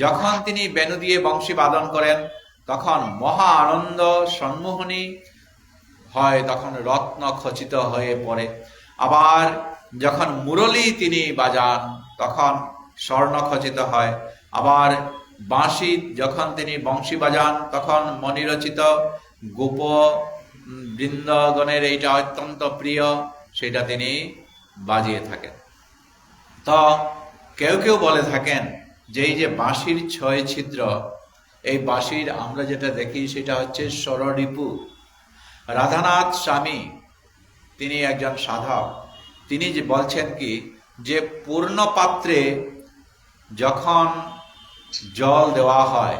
যখন তিনি বেণু দিয়ে বংশী বাদন করেন তখন মহা আনন্দ সম্মোহনী হয়, তখন রত্ন খচিত হয়ে পড়ে। আবার যখন মুরলী তিনি বাজান তখন স্বর্ণ খচিত হয়। আবার বাঁশি যখন তিনি বংশী বাজান তখন মণিরচিত গোপ বৃন্দগণের এইটা অত্যন্ত প্রিয়, সেটা তিনি বাজিয়ে থাকেন। তো কেউ কেউ বলে থাকেন যে এই যে বাঁশির 6 ছিদ্র, এই বাঁশির আমরা যেটা দেখি সেটা হচ্ছে ষড়রিপু। রাধানাথ স্বামী তিনি একজন সাধক, তিনি যে বলছেন কি যে পূর্ণ পাত্রে যখন জল দেওয়া হয়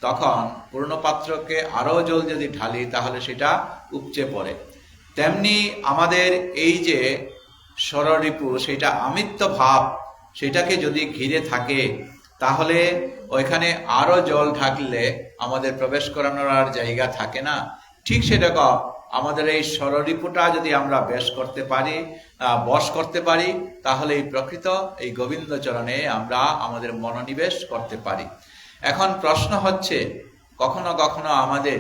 তখন পূর্ণ পাত্রকে আরো জল যদি ঢালি তাহলে সেটা উপচে পড়ে। তেমনি আমাদের এই যে ষড়রিপু, সেটা আমিত্ব ভাব, সেটাকে যদি ঘিরে থাকে তাহলে ওইখানে আরো জল ঢাকলে আমাদের প্রবেশ করানোর আর জায়গা থাকে না। ঠিক সেরকম আমাদের এই ষড়রিপুটা যদি আমরা বশ করতে পারি, তাহলে এই প্রকৃত এই গোবিন্দ চরণে আমরা আমাদের মনোনিবেশ করতে পারি। এখন প্রশ্ন হচ্ছে, কখনো কখনো আমাদের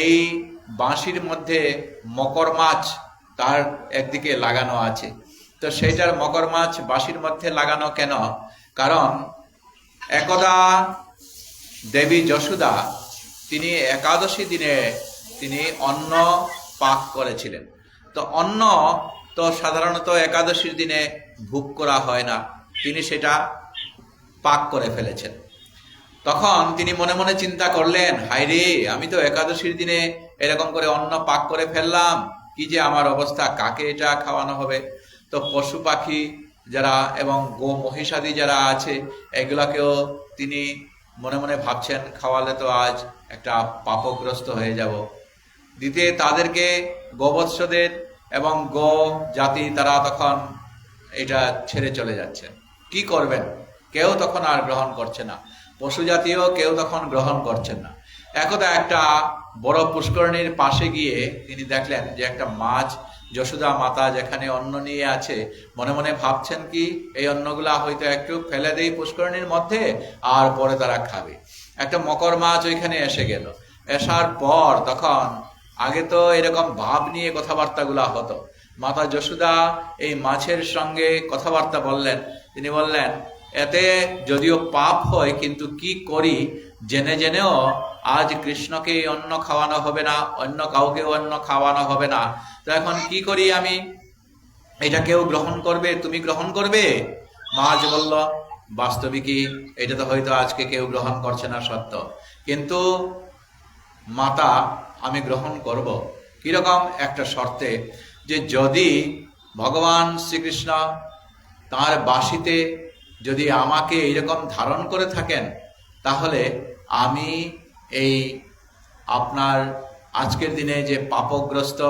এই বাঁশির মধ্যে মকর মাছ তার একদিকে লাগানো আছে, তো সেইটার মকর মাছ বাঁশির মধ্যে লাগানো কেন? কারণ একদা দেবী যশোদা তিনি একাদশী দিনে তিনি অন্ন পাক করেছিলেন। তো অন্ন তো সাধারণত একাদশীর দিনে ভোগ করা হয় না, তিনি সেটা পাক করে ফেলেছেন। তখন তিনি মনে মনে চিন্তা করলেন, হায় রে, আমি তো একাদশীর দিনে এরকম করে অন্ন পাক করে ফেললাম, কি যে আমার অবস্থা, কাকে এটা খাওয়ানো হবে? তো পশু পাখি যারা এবং গো মহিষাদি যারা আছে, এগুলাকেও তিনি মনে মনে ভাবছেন, খাওয়ালে তো আজ একটা পাপগ্রস্ত হয়ে যাব। দ্বিতীয় তাদেরকে গোবৎসদের এবং গো জাতি তারা তখন এটা ছেড়ে চলে যাচ্ছে, কি করবেন? কেউ তখন আর গ্রহণ করছে না, পশু জাতীয় কেউ তখন গ্রহণ করছেন না। একদা একটা বড় পুষ্করণীর পাশে গিয়ে তিনি দেখলেন যে একটা মাছ, যশোদা মাতা যেখানে অন্ন নিয়ে আছে, মনে মনে ভাবছেন কি, এই অন্নগুলা হয়তো একটু ফেলে দেই পুষ্করণীর মধ্যে, আর পরে তারা খাবে। একটা মকর মাছ ওইখানে এসে গেল। আসার পর তখন আগে তো এরকম ভাব নিয়ে কথাবার্তাগুলা হতো, মাতা যশোদা এই মাছের সঙ্গে কথাবার্তা বললেন। তিনি বললেন, এতে যদিও পাপ হয়, কিন্তু কি করি, জেনে জেনেও আজ কৃষ্ণকে অন্ন খাওয়ানো হবে না, অন্য কাউকে অন্ন খাওয়ানো হবে না, তো এখন কি করি আমি? এটা কেউ গ্রহণ করবে? তুমি গ্রহণ করবে? মাছ বলল, বাস্তবিকই এটা তো হয়তো আজকে কেউ গ্রহণ করছে না সত্য, কিন্তু মাতা আমি গ্রহণ করব। কিরকম? একটা শর্তে, যে যদি ভগবান শ্রীকৃষ্ণ তাঁর বাঁশিতে যদি আমাকে এইরকম ধারণ করে থাকেন, তাহলে আমি এই আপনার আজকের দিনে যে পাপগ্রস্ত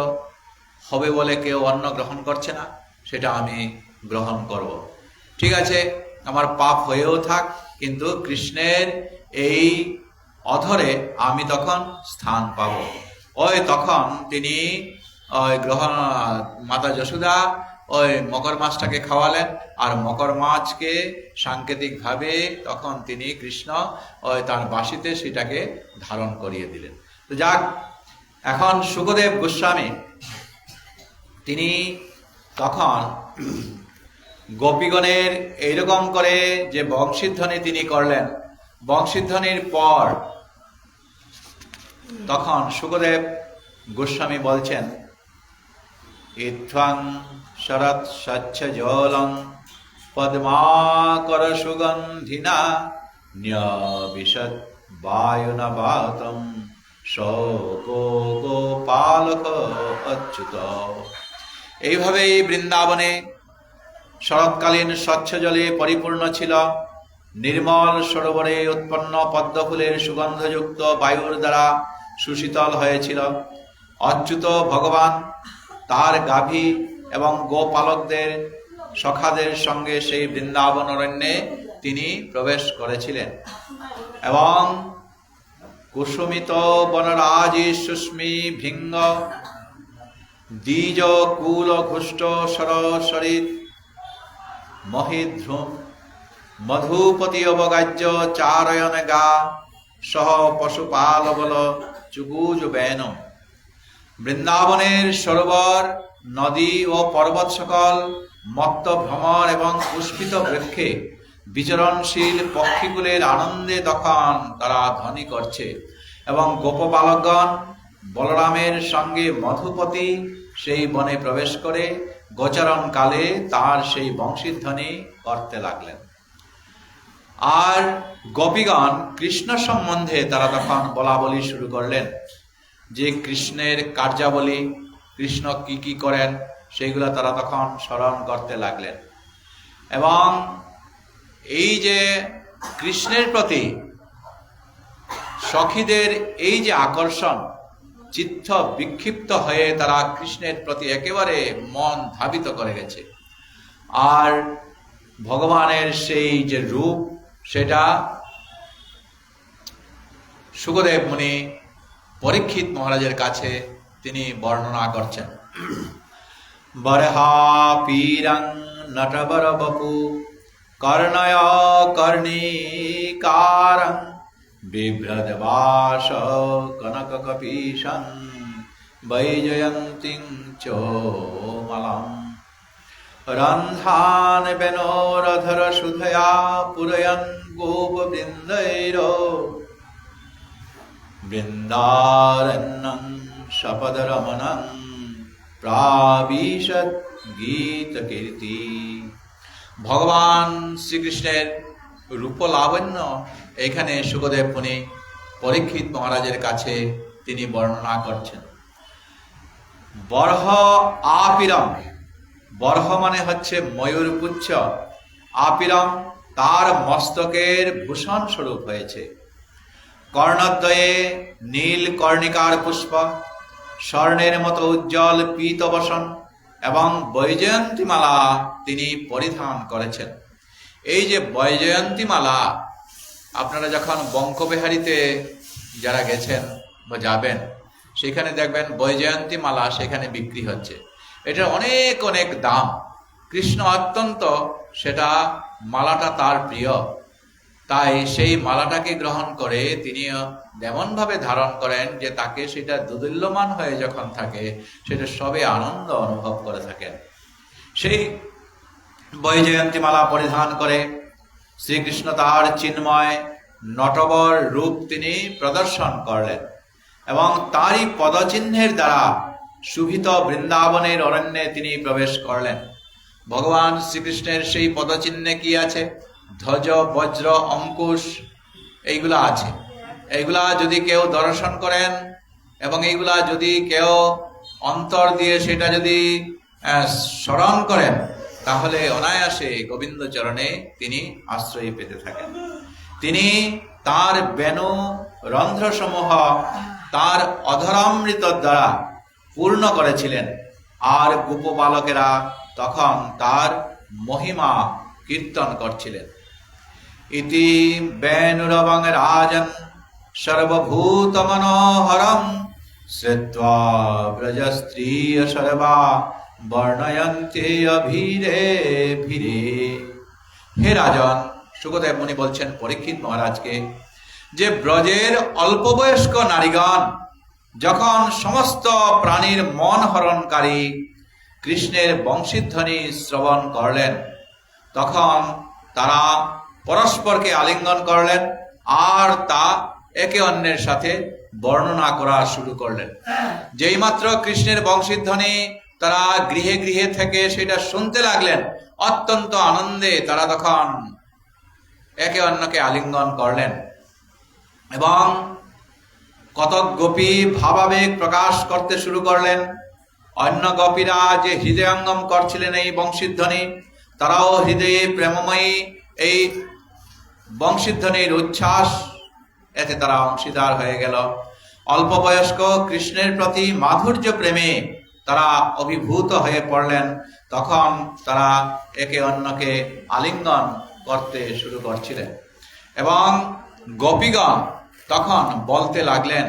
হবে বলে কেউ অন্ন গ্রহণ করছে না, সেটা আমি গ্রহণ করব। ঠিক আছে, আমার পাপ হয়েও থাক, কিন্তু কৃষ্ণের এই অধরে আমি তখন স্থান পাব। ওই তখন তিনি মাতা যশোদা ওই মকর মাছটাকে খাওয়ালেন, আর মকর মাছকে সাংকেতিক ভাবে তখন তিনি কৃষ্ণ ওই তার বাঁশিতে সেটাকে ধারণ করিয়ে দিলেন। তো যাক, এখন শুকদেব গোস্বামী তিনি তখন গোপীগণের এইরকম করে যে বংশীধ্বনি তিনি করলেন, বংশীধ্বনির পর তখন শুকদেব গোস্বামী বলছেন, ইত্থং শরৎ স্বচ্ছ জলং পদ্মাকর সুগন্ধিনা ন্যবিশদ বায়ুনবাতম শোকো গোপালক অচ্যুত। এইভাবেই বৃন্দাবনে শরৎকালীন স্বচ্ছ জলে পরিপূর্ণ ছিল। নির্মল সরোবরে উৎপন্ন পদ্মফুলের সুগন্ধযুক্ত বায়ুর দ্বারা সুশীতল হয়েছিল। অচ্যুত ভগবান তার গাভী এবং গোপালকদের সখাদের সঙ্গে সেই বৃন্দাবন অরণ্যে তিনি প্রবেশ করেছিলেন, এবং কুসুমিত বনরাজি সুস্মি ভিঙ্গ দ্বিজ কুল ঘুষ্ট সরসরিত মহিধ্রুম মধুপতি অবগাজ্য চারয়ন গা সহ পশুপাল বল চুগুজ বেন। বৃন্দাবনের সরোবর, নদী ও পর্বত সকল মত্ত ভ্রমর এবং পুষ্পিত বৃক্ষে বিচরণশীল পক্ষীকুলের আনন্দে তখন তারা ধ্বনি করছে, এবং গোপবালকগণ বলরামের সঙ্গে মধুপতি সেই বনে প্রবেশ করে গোচরণ কালে তার সেই বংশীধ্বনি করতে লাগলেন। আর গোপীগণ কৃষ্ণ সম্বন্ধে তারা তখন বলা বলি শুরু করলেন, যে কৃষ্ণের কার্যাবলী, কৃষ্ণ কি কি করেন, সেইগুলো তারা তখন স্মরণ করতে লাগলেন। এবং এই যে কৃষ্ণের প্রতি সখীদের এই যে আকর্ষণ, চিত্ত বিক্ষিপ্ত হয়ে তারা কৃষ্ণের প্রতি একেবারে মন ধাবিত করে গেছে। আর ভগবানের সেই যে রূপ, সেটা শুকদেব মুনি পরীক্ষিত মহারাজের কাছে তিনি বর্ণনা করছেন। বরহা পীরং নটবর বপু কর্ণয় কর্ণিকারং বিভ্রদবাস কনক কপীশং বৈজয়ন্তীং চোমলম রন্ধ্রান বেনোরধর সুধয়া পুরয়ন গোপ বৃন্दैর বৃন্দারণ্যং সপদরমণং প্রাবিশৎ গীত কীর্তি। ভগবান শ্রীকৃষ্ণের রূপলাবণ্য এখানে সুখদেব মুনি পরীক্ষিত মহারাজের কাছে তিনি বর্ণনা করছেন। বরহ আপিরম, বরহ মানে হচ্ছে ময়ূর পুচ্ছ, আপিরম তার মস্তকের ভূষণ স্বরূপ হয়েছে। কর্ণদ্বয়ে নীল কর্ণিকার পুষ্প, স্বর্ণের মতো উজ্জ্বল পীতবসন এবং বৈজয়ন্তী মালা তিনি পরিধান করেছেন। এই যে বৈজয়ন্তী মালা, আপনারা যখন বঙ্কবিহারীতে যারা গেছেন বা যাবেন, সেখানে দেখবেন বৈজয়ন্তী মালা সেখানে বিক্রি হচ্ছে। এটা অনেক অনেক দাম। কৃষ্ণ অত্যন্ত সেটা মালাটা তার প্রিয়, তাই সেই মালাটাকে গ্রহণ করে তিনি এমনভাবে ধারণ করেন যে তাকে সেটা দুদুল্যমান হয়ে যখন থাকে সেটা সবে আনন্দ অনুভব করে থাকেন। সেই বৈজয়ন্তী মালা পরিধান করে শ্রীকৃষ্ণ তার চিন্ময় নটবর রূপ তিনি প্রদর্শন করলেন এবং তারই পদচিহ্নের দ্বারা শুভিত বৃন্দাবনের অরণ্যে তিনি প্রবেশ করলেন। ভগবান শ্রীকৃষ্ণের সেই পদচিহ্নে কি আছে? ধ্বজ, বজ্র, অঙ্কুশ এইগুলা আছে। এইগুলা যদি কেউ দর্শন করেন এবং এইগুলা যদি কেউ অন্তর দিয়ে সেটা যদি স্মরণ করেন, তাহলে অনায়াসে গোবিন্দ চরণে তিনি আশ্রয় পেতে থাকেন। তিনি তার বেণু রন্ধ্রসমূহ তার অধরামৃত দ্বারা পূর্ণ করেছিলেন, আর গোপ বালকেরা তখন তার মহিমা কীর্তন করছিলেন। ইতি বেণুরবং রাজন সর্বভূত মনোহরম শ্রুত্বা ব্রজ স্ত্রীয় সর্বা বর্ণয়ন্তে অভিরে ভিরে। হে রাজন, সুখদেব মুনি বলছেন পরীক্ষিত মহারাজকে যে ব্রজের অল্প বয়স্ক নারীগণ যখন সমস্ত প্রাণীর মন হরণকারী কৃষ্ণের বংশীধ্বনি শ্রবণ করলেন, তখন তারা পরস্পরকে আলিঙ্গন করলেন আর তা একে অন্যের সাথে বর্ণনা করা শুরু করলেন। যেই মাত্র কৃষ্ণের বংশীধ্বনি তারা গৃহে গৃহে থেকে সেটা শুনতে লাগলেন, অত্যন্ত আনন্দে তারা তখন একে অন্যকে আলিঙ্গন করলেন এবং কতক গোপী ভাবাবেগ প্রকাশ করতে শুরু করলেন। অন্য গোপীরা যে হৃদয়ঙ্গম করছিলেন এই বংশীধ্বনি, তারাও হৃদয়ে প্রেমময়ী এই বংশীধ্বনির উচ্ছ্বাস, এতে তারা অংশীদার হয়ে গেল। অল্প বয়স্ক কৃষ্ণের প্রতি মাধুর্য প্রেমে তারা অভিভূত হয়ে পড়লেন। তখন তারা একে অন্যকে আলিঙ্গন করতে শুরু করছিলেন এবং গোপীগণ তখন বলতে লাগলেন,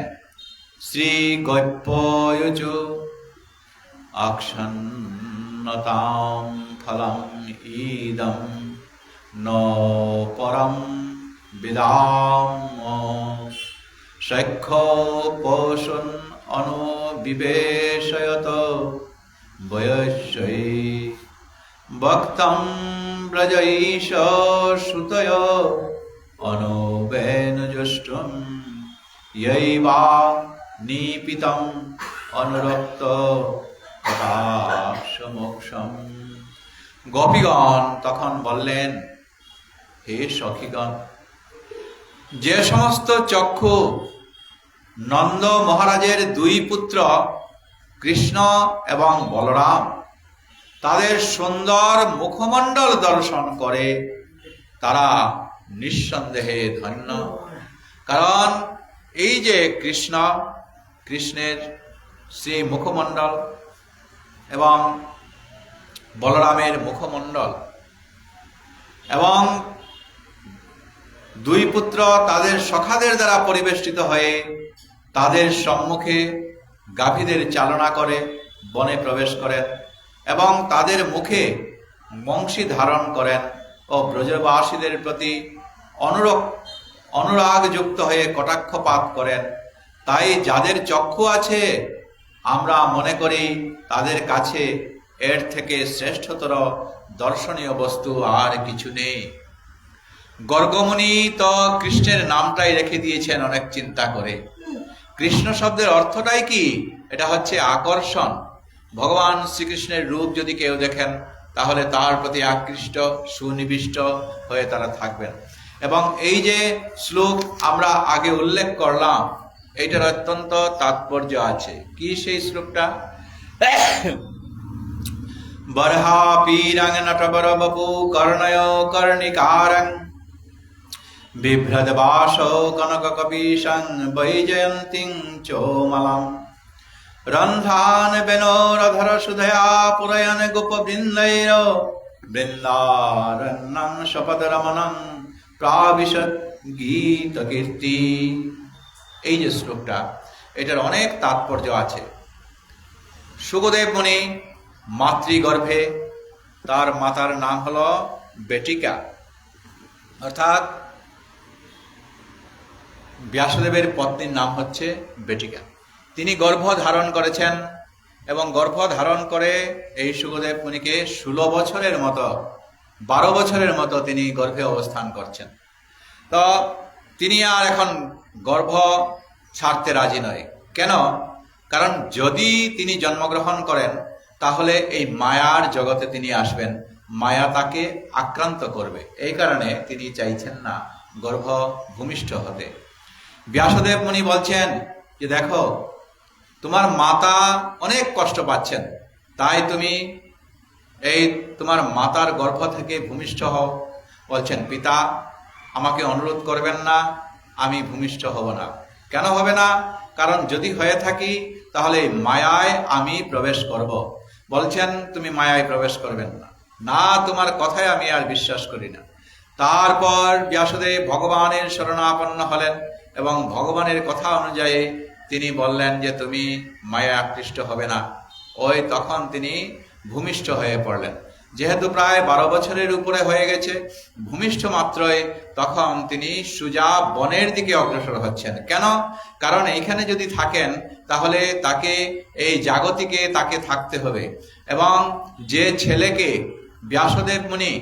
শ্রী গৈপ্যযুজু অক্ষন্নতাম ফলম ইদম ন পরম বিদাম শৈক্ষ পোষণ অনুবিবেশয়ত বয়স্যৈ ভক্তম ব্রজৈষ সুতয় অনুবেনজুষ্টুম ইয়ৈবা নিপীতম অনুরক্ত কটাক্ষমোক্ষম। গোপীগণ তখন বললেন, হে সখীগণ, যে সমস্ত চক্ষু নন্দ মহারাজের দুই পুত্র কৃষ্ণ এবং বলরাম তাদের সুন্দর মুখমণ্ডল দর্শন করে, তারা নিঃসন্দেহে ধন্য। কারণ এই যে কৃষ্ণের শ্রী মুখমণ্ডল এবং বলরামের মুখমণ্ডল এবং দুই পুত্র তাদের সখাদের দ্বারা পরিবেষ্টিত হয়ে তাদের সম্মুখে গাভীদের চালনা করে বনে প্রবেশ করেন এবং তাদের মুখে বংশী ধারণ করেন ও ব্রজবাসীদের প্রতি অনুরাগ যুক্ত হয়ে কটাক্ষপাত করেন। তাই যাদের চক্ষু আছে আমরা মনে করি তাদের কাছে এর থেকে শ্রেষ্ঠতর দর্শনীয় বস্তু আর কিছু নেই। গর্গমুনি তো কৃষ্ণের নামটাই রেখে দিয়েছেন অনেক চিন্তা করে। কৃষ্ণ শব্দের অর্থটাই কি? এটা হচ্ছে আকর্ষণ। ভগবান শ্রীকৃষ্ণের রূপ যদি কেউ দেখেন তাহলে তার প্রতি আকৃষ্ট সুনিবিষ্ট হয়ে তারা থাকবেন। এবং এই যে শ্লোক আমরা আগে উল্লেখ করলাম, এইটার অত্যন্ত তাৎপর্য আছে। কি সেই শ্লোকটা? বর্হাপীরাং নটবর বপু কর্ণয় কর্ণিকারং বিভ্রদবাস কনক কপীশং বৈজয়ন্তীং চোমলম রন্ধ্রান বেনোরধর সুধয়া পুরয়ন গোপ বৃন্दैर বৃন্দারণ্যং শপদ রমণং প্রাবিশৎ গীত কীর্তি। এই যে শ্লোকটা, এটার অনেক তাৎপর্য আছে। সুখদেব মুনি মাতৃগর্ভে, তার মাতার নাম হলো বেটিকা, অর্থাৎ ব্যাসদেবের পত্নীর নাম হচ্ছে বেটিকা। তিনি গর্ভ ধারণ করেছেন এবং গর্ভ ধারণ করে এই সুখদেব মুনিকে 16 বছরের মতো 12 বছরের মতো তিনি গর্ভে অবস্থান করছেন। তো তিনি আর এখন গর্ভ ছাড়তে রাজি নয়। কেন? কারণ যদি তিনি জন্মগ্রহণ করেন তাহলে এই মায়ার জগতে তিনি আসবেন, মায়া তাকে আক্রান্ত করবে। এই কারণে তিনি চাইছেন না গর্ভ ভূমিষ্ঠ হতে। ব্যাসদেব মুনি বলছেন যে দেখো, তোমার মাতা অনেক কষ্ট পাচ্ছেন, তাই তুমি এই তোমার মাতার গর্ভ থেকে ভূমিষ্ঠ হও। বলছেন, পিতা আমাকে অনুরোধ করবেন না, আমি ভূমিষ্ঠ হব না। কেন হবে না? কারণ যদি হয়ে থাকি তাহলে মায়ায় আমি প্রবেশ করব। বলছেন, তুমি মায়ায় প্রবেশ করবেন না, না তোমার কথায় আমি আর বিশ্বাস করি না। তারপর ব্যাসদেব ভগবানের শরণাপন্ন হলেন এবং ভগবানের কথা অনুযায়ী তিনি বললেন যে তুমি মায়া আকৃষ্ট হবে না। ওই তখন তিনি ভূমিষ্ঠ হয়ে পড়লেন। যেহেতু প্রায় 12 বছরের উপরে হয়ে গেছে, ভূমিষ্ঠ মাত্রই তখন তিনি সুজা বনের দিকে অগ্রসর হচ্ছেন। কেন? কারণ এইখানে যদি থাকেন তাহলে তাকে এই জাগতিকে তাকে থাকতে হবে। এবং যে ছেলেকে ব্যাসদেব মুনি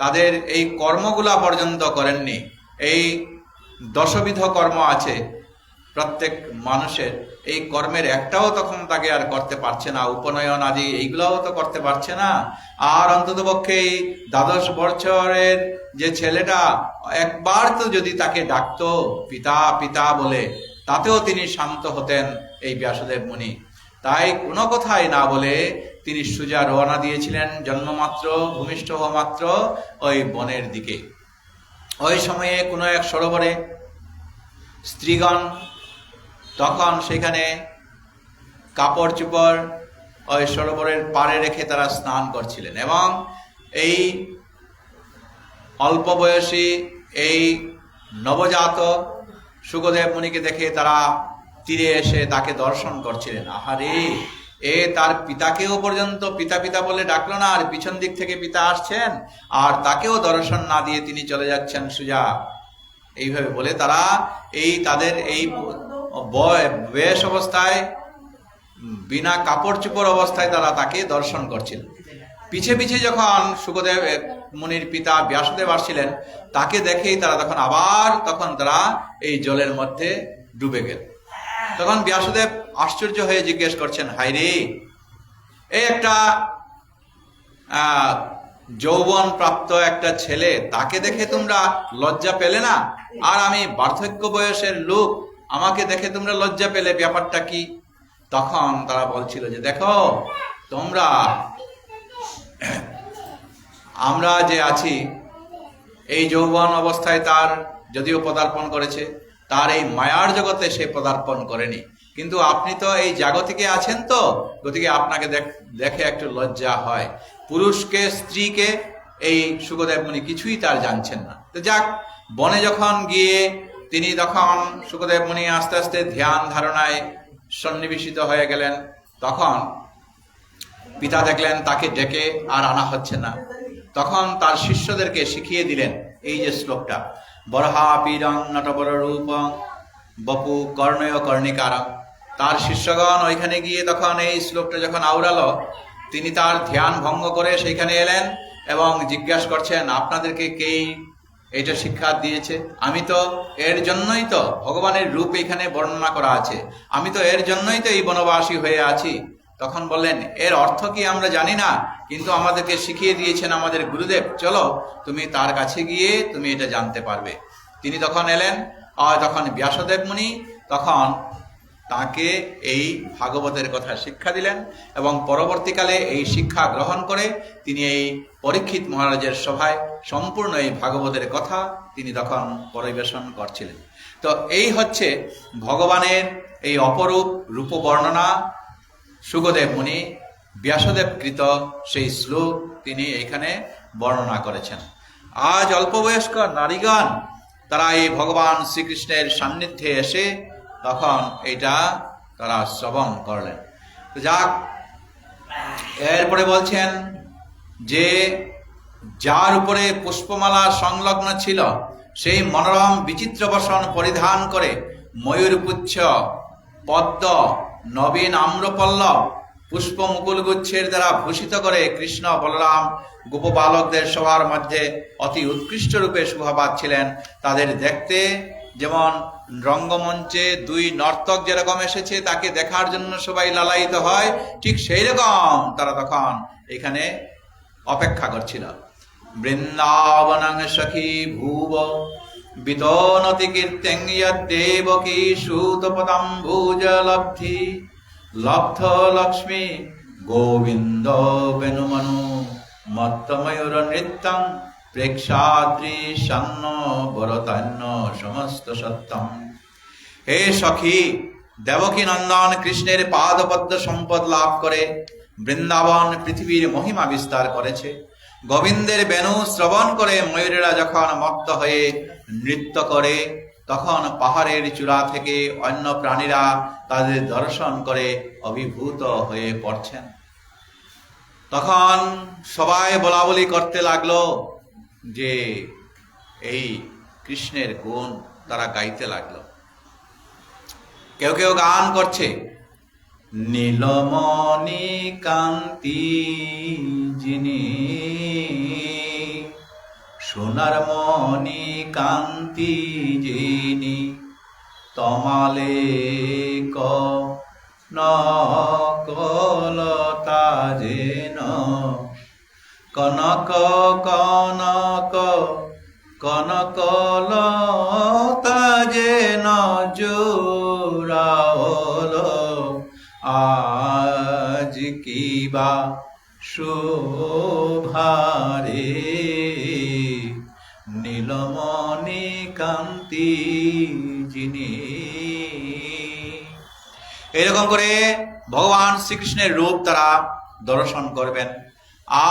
তাদের এই কর্মগুলা পর্যন্ত করেননি, এই 10বিধ কর্ম আছে প্রত্যেক মানুষের, এই কর্মের একটাও তখন তাকে আর করতে পারছে না। উপনয়ন আদি এইগুলাও তো করতে পারছে না। আর অন্ততপক্ষে এই 12 বছরের যে ছেলেটা একবার তো যদি তাকে ডাকতো পিতা পিতা বলে, তাতেও তিনি শান্ত হতেন এই ব্যাসদেব মুনি। তাই কোনো কথাই না বলে তিনি সোজা রওনা দিয়েছিলেন জন্মমাত্র ভূমিষ্ঠ হওয়া মাত্র ওই বনের দিকে। ওই সময়ে কোনো এক সরোবরে স্ত্রীগণ তখন সেখানে কাপড় চোপড় ওই সরোবরের পাড়ে রেখে তারা স্নান করছিলেন। এবং এই অল্প বয়সী এই নবজাত সুখদেব মুনিকে দেখে তারা তীরে এসে তাকে দর্শন করছিলেন। আহারে, এ তার পিতাকেও পর্যন্ত পিতা পিতা বলে ডাকলো না, আর পিছন দিক থেকে পিতা আসছেন আর তাকেও দর্শন না দিয়ে তিনি চলে যাচ্ছেন সুজা। এইভাবে বলে তারা এই তাদের এই বেশ অবস্থায় বিনা কাপড় চোপড় অবস্থায় তারা তাকে দর্শন করছিলেন। পিছে পিছে যখন সুখদেব মুনির পিতা ব্যাসদেব আসছিলেন, তাকে দেখেই তারা তখন তারা এই জলের মধ্যে ডুবে গেল। তখন ব্যাসদেব আশ্চর্য হয়ে জিজ্ঞেস করছেন, হায় রে, এই একটা যৌবন প্রাপ্ত একটা ছেলে, তাকে দেখে তোমরা লজ্জা পেলে না? আর আমি বার্ধক্য বয়সের লোক, আমাকে দেখে তোমরা লজ্জা পেলে, ব্যাপারটা কি? তখন তারা বলছিল যে দেখো, আমরা যে আছি এই যৌবন অবস্থায় তার যদিও পদার্পণ করেছে, তার এই মায়ার জগতে সে পদার্পণ করেনি, কিন্তু আপনি তো এই জাগতিকে আছেন, তো গতিকে আপনাকে দেখে একটু লজ্জা হয়। পুরুষকে স্ত্রীকে এই সুখদেব মুনি কিছুই তার জানছেন না। তো যাক, বনে যখন গিয়ে তিনি তখন সুখদেব মুনি আস্তে আস্তে ধ্যান ধারণায় সন্নিবেশিত হয়ে গেলেন, তখন পিতা দেখলেন তাকে ডেকে আর আনা হচ্ছে না। তখন তার শিষ্যদেরকে শিখিয়ে দিলেন এই যে শ্লোকটা, বরহা পীরং নটবর রূপং বপু কর্ণয় কর্ণিকারম। তার শিষ্যগণ ওইখানে গিয়ে তখন এই শ্লোকটা যখন আওড়ালো, তিনি তার ধ্যান ভঙ্গ করে সেইখানে এলেন এবং জিজ্ঞাসা করছেন, আপনাদেরকে কেই এটা শিক্ষা দিয়েছে? আমি তো এর জন্যই তো, ভগবানের রূপ এখানে বর্ণনা করা আছে, আমি তো এর জন্যই তো এই বনবাসী হয়ে আছি। তখন বললেন, এর অর্থ কি আমরা জানি না, কিন্তু আমাদেরকে শিখিয়ে দিয়েছেন আমাদের গুরুদেব, চলো তুমি তার কাছে গিয়ে তুমি এটা জানতে পারবে। তিনি তখন এলেন, আর তখন ব্যাসদেব মুনি তখন তাকে এই ভাগবতের কথা শিক্ষা দিলেন এবং পরবর্তীকালে এই শিক্ষা গ্রহণ করে তিনি এই পরীক্ষিত মহারাজের সভায় সম্পূর্ণ এই ভাগবতের কথা তিনি তখন পরিবেশন করছিলেন। তো এই হচ্ছে ভগবানের এই অপরূপ রূপ বর্ণনা, শুকদেব মুনি ব্যাসদেব কৃত সেই শ্লোক তিনি এখানে বর্ণনা করেছেন। আজ অল্প বয়স্ক নারীগণ তারা এই ভগবান শ্রীকৃষ্ণের সান্নিধ্যে এসে তখন এটা তারা শ্রবণ করলেন। তো যাক, এরপরে বলছেন যে যার উপরে পুষ্পমালা সংলগ্ন ছিল সেই মনোরম বিচিত্র বসন পরিধান করে ময়ূরপুচ্ছ পদ্ম নবীন আম্রপল্লব পুষ্প মুকুলগুচ্ছের দ্বারা ভূষিত করে কৃষ্ণ বলরাম গোপবালকদের সবার মধ্যে অতি উৎকৃষ্ট রূপে শোভা পাচ্ছিলেন। তাদের দেখতে যেমন রঙ্গমঞ্চে দুই নর্তক যেরকম এসেছে তাকে দেখার জন্য সবাই লালায়িত হয়, ঠিক সেই রকম তারা তখন এখানে অপেক্ষা করছিল। বৃন্দাবনং সখী ভুব বিতনতি কীর্তেং দেবকী সুতপদাম্বুজ লব্ধি লব্ধ লক্ষ্মী গোবিন্দ বেনুমনু মত্তময়ূর নৃত্যং প্রেক্ষাদ্রি সন্ন বরতান্য সমস্ত সত্যম। হে সখী, দেবকী নন্দন কৃষ্ণের পাদপদ্ম সম্পদ লাভ করে বৃন্দাবন পৃথিবীর মহিমা বিস্তার করেছে। গোবিন্দের বেণু শ্রবণ করে ময়ূরেরা যখন মত্ত হয়ে নৃত্য করে, তখন পাহাড়ের চূড়া থেকে অন্য প্রাণীরা তাদের দর্শন করে অভিভূত হয়ে পড়ছেন। তখন সবাই বলাবলি করতে লাগলো যে এই কৃষ্ণের গুণ তারা গাইতে লাগলো। কেউ কেউ গান করছে, নীলমণি কান্তি যিনি, সোনার মণি কান্তি যিনি, তমালে কনকলতা যেন, কনক কনক কনকলতা যেন জোড়া হলো, আজ কিবা শোভারে নীলমণি কান্তি যিনি। এরকম করে ভগবান শ্রীকৃষ্ণের রূপ তারা দর্শন করবেন।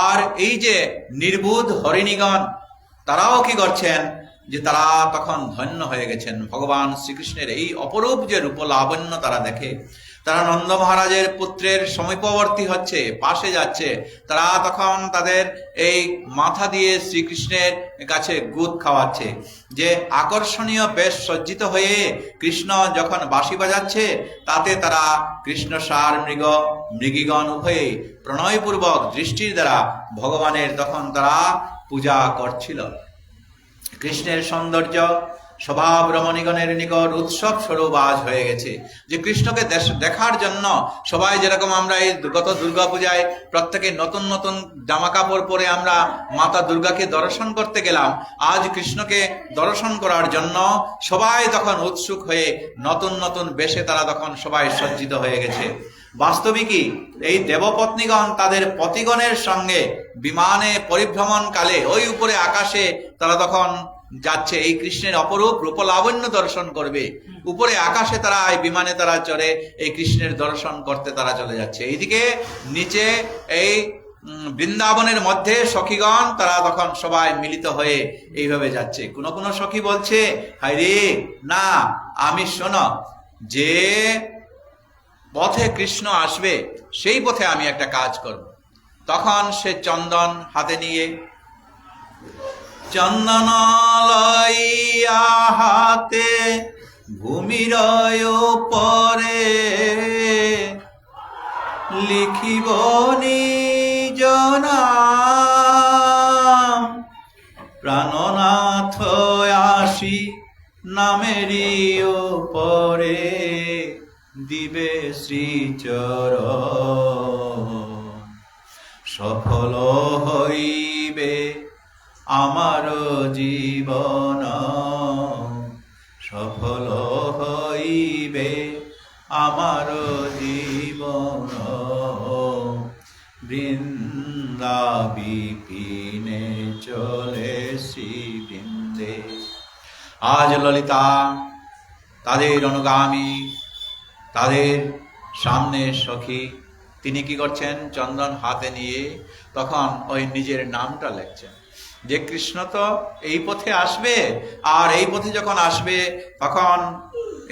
আর এই যে নির্বুধ হরিণীগণ তারাও কি করছেন, যে তারা তখন ধন্য হয়ে গেছেন ভগবান শ্রীকৃষ্ণের এই অপরূপ যে রূপ লাবণ্য তারা দেখে। তারা নন্দ মহারাজের পুত্রের সমীপবর্তী হচ্ছে, পাশে যাচ্ছে, তারা তখন তাদের এই মাথা দিয়ে শ্রীকৃষ্ণের কাছে গুদ খাওয়াচ্ছে। যে আকর্ষণীয় বেশ সজ্জিত হয়ে কৃষ্ণ যখন বাঁশি বাজাচ্ছে, তাতে তারা কৃষ্ণ সার মৃগীগণ উভয়ে প্রণয়পূর্বক দৃষ্টির দ্বারা ভগবানের তখন তারা পূজা করছিল। কৃষ্ণের সৌন্দর্য স্বভাব রমণীগণের নিকট উৎসব স্বরূপ আজ হয়ে গেছে। যে কৃষ্ণকে দেখার জন্য সবাই যেরকম আমরা এই গত দুর্গা পূজায় প্রত্যেকে নতুন নতুন জামা কাপড় পরে আমরা মাতা দুর্গাকে দর্শন করতে গেলাম, আজ কৃষ্ণকে দর্শন করার জন্য সবাই তখন উৎসুক হয়ে নতুন নতুন বেশে তারা তখন সবাই সজ্জিত হয়ে গেছে। বাস্তবিকই এই দেবপত্নীগণ তাদের পতিগণের সঙ্গে বিমানে পরিভ্রমণকালে ওই উপরে আকাশে তারা তখন যাচ্ছে, এই কৃষ্ণের অপরূপ রূপলাবণ্য দর্শন করবে। উপরে আকাশে তারা এই বিমানে তারা চড়ে এই কৃষ্ণের দর্শন করতে তারা চলে যাচ্ছে। এইদিকে নিচে এই বৃন্দাবনের মধ্যে সখীগণ তারা তখন সবাই মিলিত হয়ে এইভাবে যাচ্ছে। কোনো কোনো সখী বলছে, হায় রে না, আমি শোনো, যে পথে কৃষ্ণ আসবে, সেই পথে আমি একটা কাজ করব। তখন সে চন্দন হাতে নিয়ে, চন্দন লইয়া হাতে ভূমির উপরে লিখিব নিজ নাম, প্রাণনাথ আসি নামেরই উপরে দিবে শ্রীচরণ। সফল হইবে আমার জীবন, সফল হইবে আমার জীবন। বৃন্দা বিপিনে চলে শ্রীবৃন্দে। আজ ললিতা তাদের অনুগামী, তাদের সামনে সখী, তিনি কি করছেন? চন্দন হাতে নিয়ে তখন ওই নিজের নামটা লিখছেন, যে কৃষ্ণ তো এই পথে আসবে, আর এই পথে যখন আসবে তখন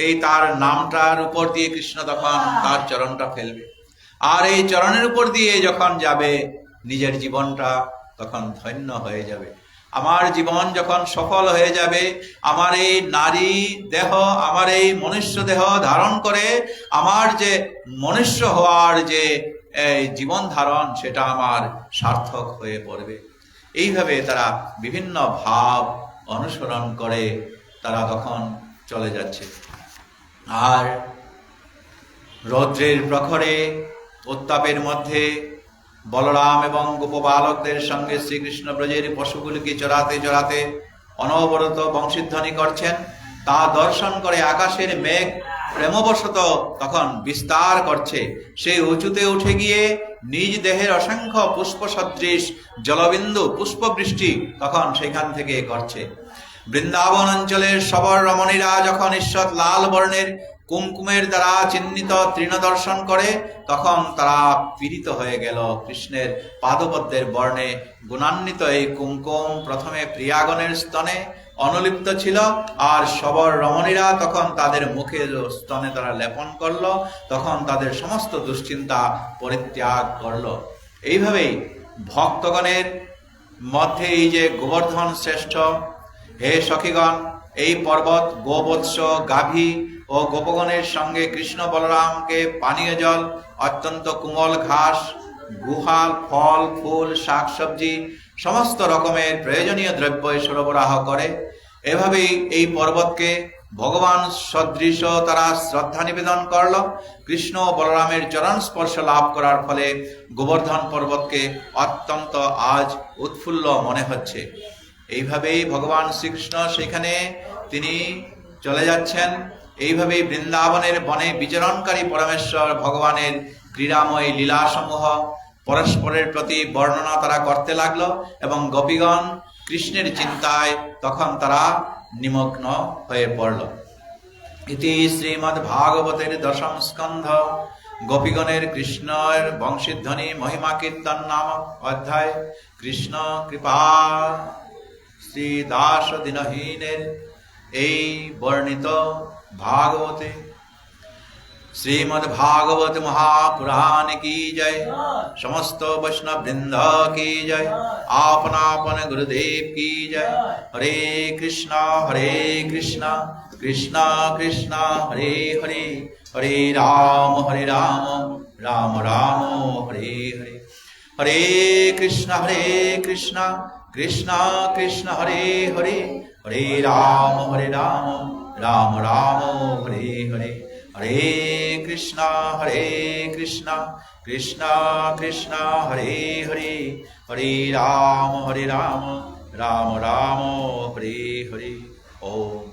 এই তার নামটার উপর দিয়ে কৃষ্ণ তখন তার চরণটা ফেলবে, আর এই চরণের উপর দিয়ে যখন যাবে নিজের জীবনটা তখন ধন্য হয়ে যাবে। আমার জীবন যখন সফল হয়ে যাবে, আমার এই নারী দেহ, আমার এই মনুষ্য দেহ ধারণ করে আমার যে মনুষ্য হওয়ার যে জীবন ধারণ, সেটা আমার সার্থক হয়ে পড়বে। এইভাবে তারা বিভিন্ন ভাব অনুসরণ করে তারা তখন চলে যাচ্ছে। আর রৌদ্রের প্রখরে উত্তাপের মধ্যে বলরাম এবং গোপবালকদের সঙ্গে শ্রীকৃষ্ণ ব্রজের পশুগুলিকে চড়াতে চড়াতে অনবরত বংশীধ্বনি করছেন। তা দর্শন করে আকাশের মেঘ প্রেমবশত তখন বিস্তার করছে। সেই উঁচুতে উঠে গিয়ে নিজ দেহের অসংখ্য পুষ্প সদৃশ জলবিন্দু পুষ্পবৃষ্টি তখন সেখান থেকে করছে। বৃন্দাবন অঞ্চলের সবর রমণীরা যখন ঈষৎ লাল বর্ণের কুমকুমের দ্বারা চিহ্নিত তৃণ দর্শন করে, তখন তারা পীড়িত হয়ে গেল। কৃষ্ণের পাদপদ্মের বর্ণে গুণান্বিত এই কুমকুম প্রথমে প্রিয়াগণের স্তনে অনুলিপ্ত ছিল, আর সবর রমণীরা তখন তাদের মুখের স্তনে তারা লেপন করলো, তখন তাদের সমস্ত দুশ্চিন্তা পরিত্যাগ করলো। এইভাবেই ভক্তগণের মধ্যে এই যে গোবর্ধন শ্রেষ্ঠ, হে সখীগণ, এই পর্বত গোবৎস, গাভী ও গোপগণের সঙ্গে কৃষ্ণ বলরামকে পানীয় জল, অত্যন্ত কোমল ঘাস, গুহাল, ফল ফুল, শাকসবজি, সমস্ত রকমের প্রয়োজনীয় দ্রব্য সরবরাহ করে। এভাবেই এই পর্বতকে ভগবান সদৃশ তারা শ্রদ্ধা নিবেদন করল। কৃষ্ণ বলরামের চরণ স্পর্শ লাভ করার ফলে গোবর্ধন পর্বতকে অত্যন্ত আজ উৎফুল্ল মনে হচ্ছে। এইভাবেই ভগবান শ্রীকৃষ্ণ সেখানে তিনি চলে যাচ্ছেন। এইভাবেই বৃন্দাবনের বনে বিচরণকারী পরমেশ্বর ভগবানের ক্রীড়াময় লীলাসমূহ পরস্পরের প্রতি বর্ণনা তারা করতে লাগলো, এবং গোপীগণ কৃষ্ণের চিন্তায় তখন তারা নিমগ্ন হয়ে পড়ল। ইতি শ্রীমদ্ ভাগবতের দশম স্কন্ধ গোপীগণের কৃষ্ণের বংশীধ্বনি মহিমা কীর্তন নামক অধ্যায়। কৃষ্ণ কৃপা শ্রী দাস দীনহীনের এই বর্ণিত भागवते श्रीमद् भागवत महापुराण की जय। समस्त वैष्णव वृंद की जय। आपन आपन गुरुदेव की जय। हरे कृष्णा कृष्णा कृष्णा हरे हरे, हरे राम राम राम हरे हरे। हरे कृष्णा कृष्णा कृष्णा हरे हरे, हरे राम राम राम हरे हरे। हरे कृष्णा कृष्णा कृष्णा हरे हरे, हरे राम राम राम हरे हरे। ओम।